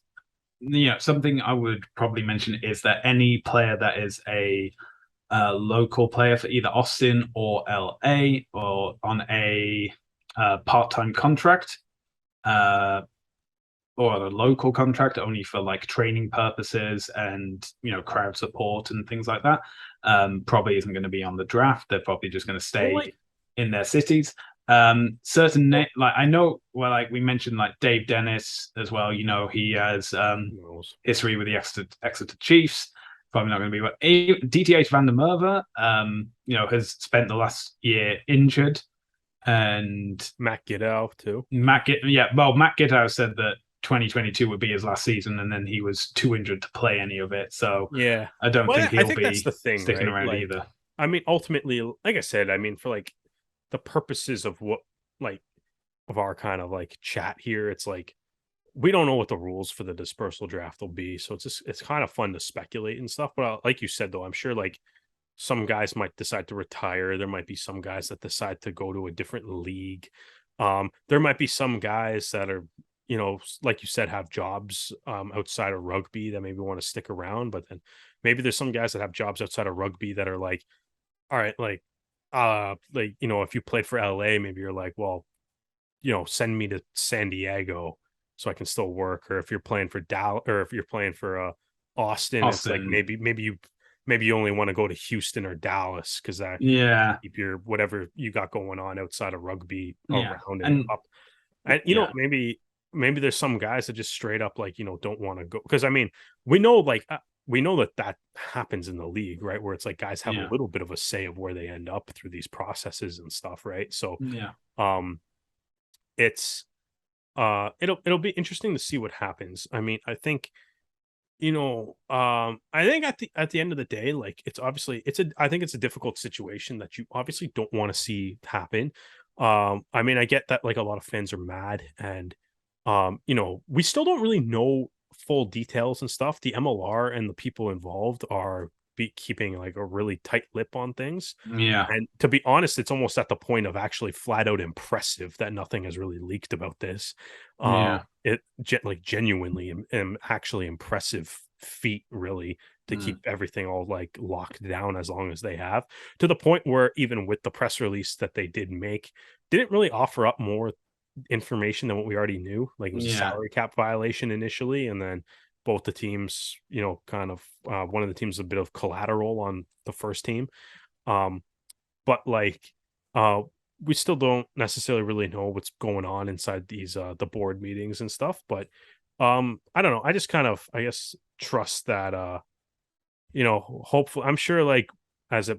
something I would probably mention is that any player that is a local player for either Austin or LA or on a part-time contract uh, or a local contract only for like training purposes and crowd support and things like that probably isn't going to be on the draft. They're probably just going to Well, stay like, in their cities. Like I know, well, like we mentioned, like Dave Dennis as well. He has who knows? history with the Exeter Chiefs. Probably not going to be. But DTH Van der Merwe, has spent the last year injured, and Matt Giddow too. Matt Gittow said that 2022 would be his last season, and then he was too injured to play any of it. So Yeah. I don't Well, think I he'll think that's be the thing, sticking right? around Like, either. I mean, ultimately, like I said, I mean, for like the purposes of what, like, of our kind of like chat here, it's like we don't know what the rules for the dispersal draft will be. So it's kind of fun to speculate and stuff. But like you said, though, I'm sure like some guys might decide to retire. There might be some guys that decide to go to a different league. There might be some guys that are, like you said, have jobs outside of rugby that maybe want to stick around. But then maybe there's some guys that have jobs outside of rugby that are like, all right, if you played for LA, maybe you're like, well, send me to San Diego so I can still work. Or if you're playing for Dallas, or if you're playing for Austin, it's like Austin, maybe you only want to go to Houston or Dallas because that yeah, keep your whatever you got going on outside of rugby yeah, around and and up. And yeah, maybe there's some guys that just straight up like don't want to go because I mean we know like we know that happens in the league, right? Where it's like guys have a yeah, little bit of a say of where they end up through these processes and stuff, right? So yeah, um it's it'll be interesting to see what happens. I mean, I think I think at the end of the day, like it's obviously I think it's a difficult situation that you obviously don't want to see happen. I mean, I get that like a lot of fans are mad and we still don't really know full details and stuff. The MLR and the people involved are keeping like a really tight lip on things. yeah, And to be honest, it's almost at the point of actually flat out impressive that nothing has really leaked about this. yeah, Like genuinely actually impressive feat, really, to keep everything all like locked down as long as they have, to the point where even with the press release that they did make, didn't really offer up more information than what we already knew. Like it was a yeah, salary cap violation initially, and then both the teams, kind of one of the teams a bit of collateral on the first team. Um, but like uh we still don't necessarily really know what's going on inside these the board meetings and stuff. But I don't know. I just kind of I guess trust that hopefully I'm sure like as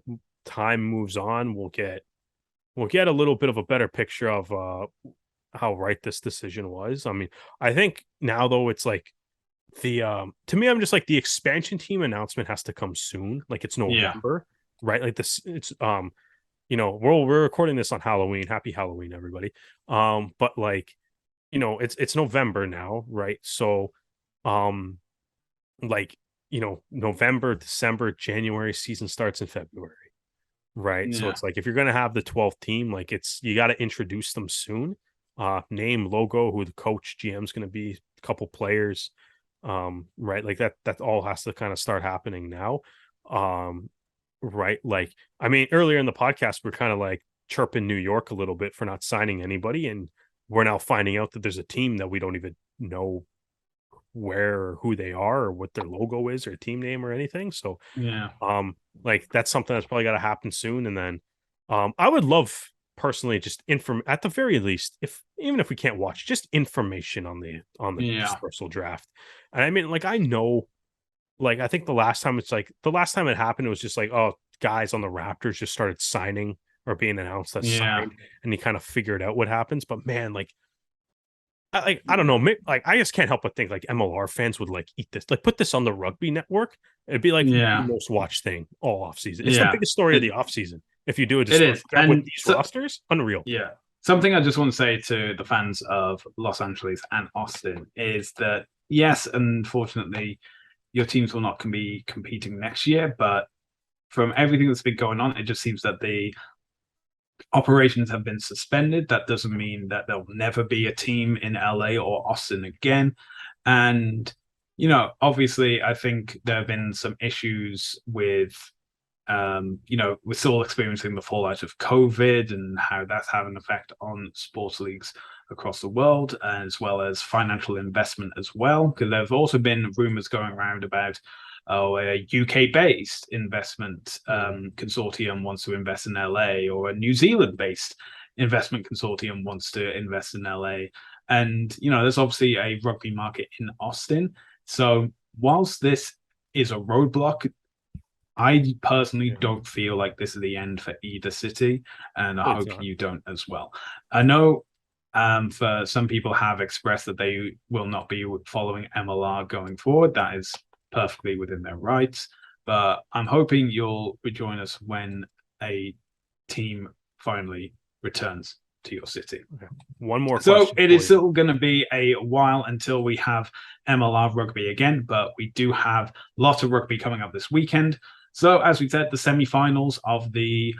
time moves on, we'll get a little bit of a better picture of how right this decision was. I mean, I think now though it's like the to me, I'm just like the expansion team announcement has to come soon. Like it's yeah, November, right? Like this, it's we're recording this on Halloween. Happy Halloween, everybody. But like it's November now, right? So, um, like November, December, January season starts in February, right? So yeah, it's like if you're gonna have the 12th team, like you got to introduce them soon. Name, logo, who the coach, GM's gonna be, a couple players, right? Like that all has to kind of start happening now. Um, right. Like, I mean, earlier in the podcast, we're kind of like chirping New York a little bit for not signing anybody. And we're now finding out that there's a team that we don't even know where or who they are or what their logo is or team name or anything. So, yeah, like that's something that's probably got to happen soon. And then, I would love personally just at the very least, if even if we can't watch, just information on the yeah, dispersal draft. And I mean, like I know, like I think the last time it happened, it was just like, oh, guys on the Raptors just started signing or being announced as yeah, signed, and you kind of figured out what happens. But man, like I don't know, like I just can't help but think like MLR fans would like eat this, like put this on the rugby network. It'd be like the yeah, most watched thing all off season. It's the yeah. biggest story of It, the off season. If you do a It is. dispersal with And these rosters, unreal. yeah. Something I just want to say to the fans of Los Angeles and Austin is that, yes, unfortunately, your teams will not be competing next year, but from everything that's been going on, it just seems that the operations have been suspended. That doesn't mean that there'll never be a team in LA or Austin again. And, obviously, I think there have been some issues with, we're still experiencing the fallout of COVID and how that's having an effect on sports leagues across the world, as well as financial investment as well. Because there have also been rumors going around about a UK-based investment consortium wants to invest in LA, or a New Zealand-based investment consortium wants to invest in LA. And, there's obviously a rugby market in Austin. So whilst this is a roadblock, I personally don't feel like this is the end for either city, and I hope you don't as well. I know for some people have expressed that they will not be following MLR going forward. That is perfectly within their rights, but I'm hoping you'll rejoin us when a team finally returns to your city. Okay. One more question. So it is still going to be a while until we have MLR rugby again, but we do have lots of rugby coming up this weekend. So as we said, the semi-finals of the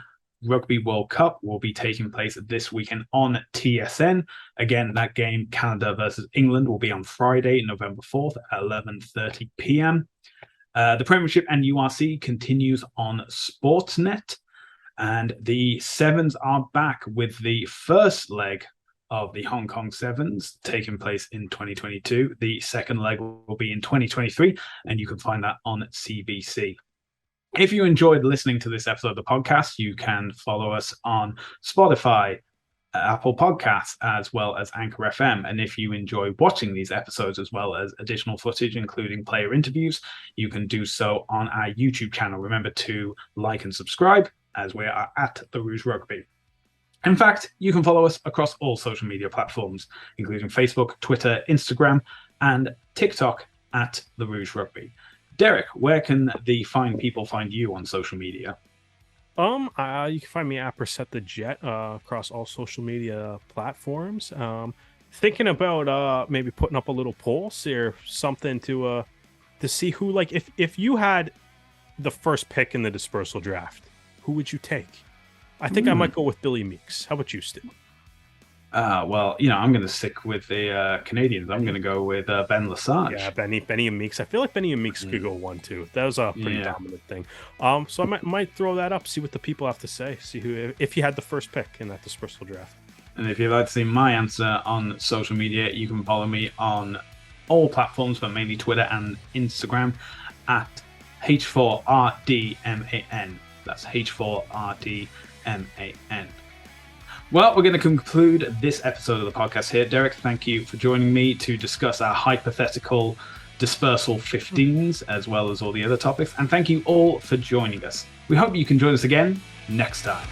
Rugby World Cup will be taking place this weekend on TSN. Again, that game, Canada versus England, will be on Friday, November 4th at 11:30 p.m. The Premiership and URC continues on Sportsnet. And the Sevens are back with the first leg of the Hong Kong Sevens taking place in 2022. The second leg will be in 2023, and you can find that on CBC. If you enjoyed listening to this episode of the podcast, you can follow us on Spotify, Apple Podcasts, as well as Anchor FM. And if you enjoy watching these episodes, as well as additional footage, including player interviews, you can do so on our YouTube channel. Remember to like and subscribe, as we are at the Rouge Rugby. In fact, you can follow us across all social media platforms, including Facebook, Twitter, Instagram, and TikTok at the Rouge Rugby. Derek, where can the fine people find you on social media? You can find me at Percent the Jet across all social media platforms. Thinking about maybe putting up a little poll or something to see who, like, if you had the first pick in the dispersal draft, who would you take? I think I might go with Billy Meeks. How about you, Stu? Well, I'm going to stick with the Canadians. I'm going to go with Ben Lesage. Yeah, Benny and Meeks. I feel like Benny and Meeks could go 1-2. That was a pretty dominant thing. So I might throw that up, see what the people have to say, see who, if you had the first pick in that dispersal draft. And if you'd like to see my answer on social media, you can follow me on all platforms, but mainly Twitter and Instagram at H4RDMAN. That's H4RDMAN. Well, we're going to conclude this episode of the podcast here. Derek, thank you for joining me to discuss our hypothetical dispersal 15s, as well as all the other topics. And thank you all for joining us. We hope you can join us again next time.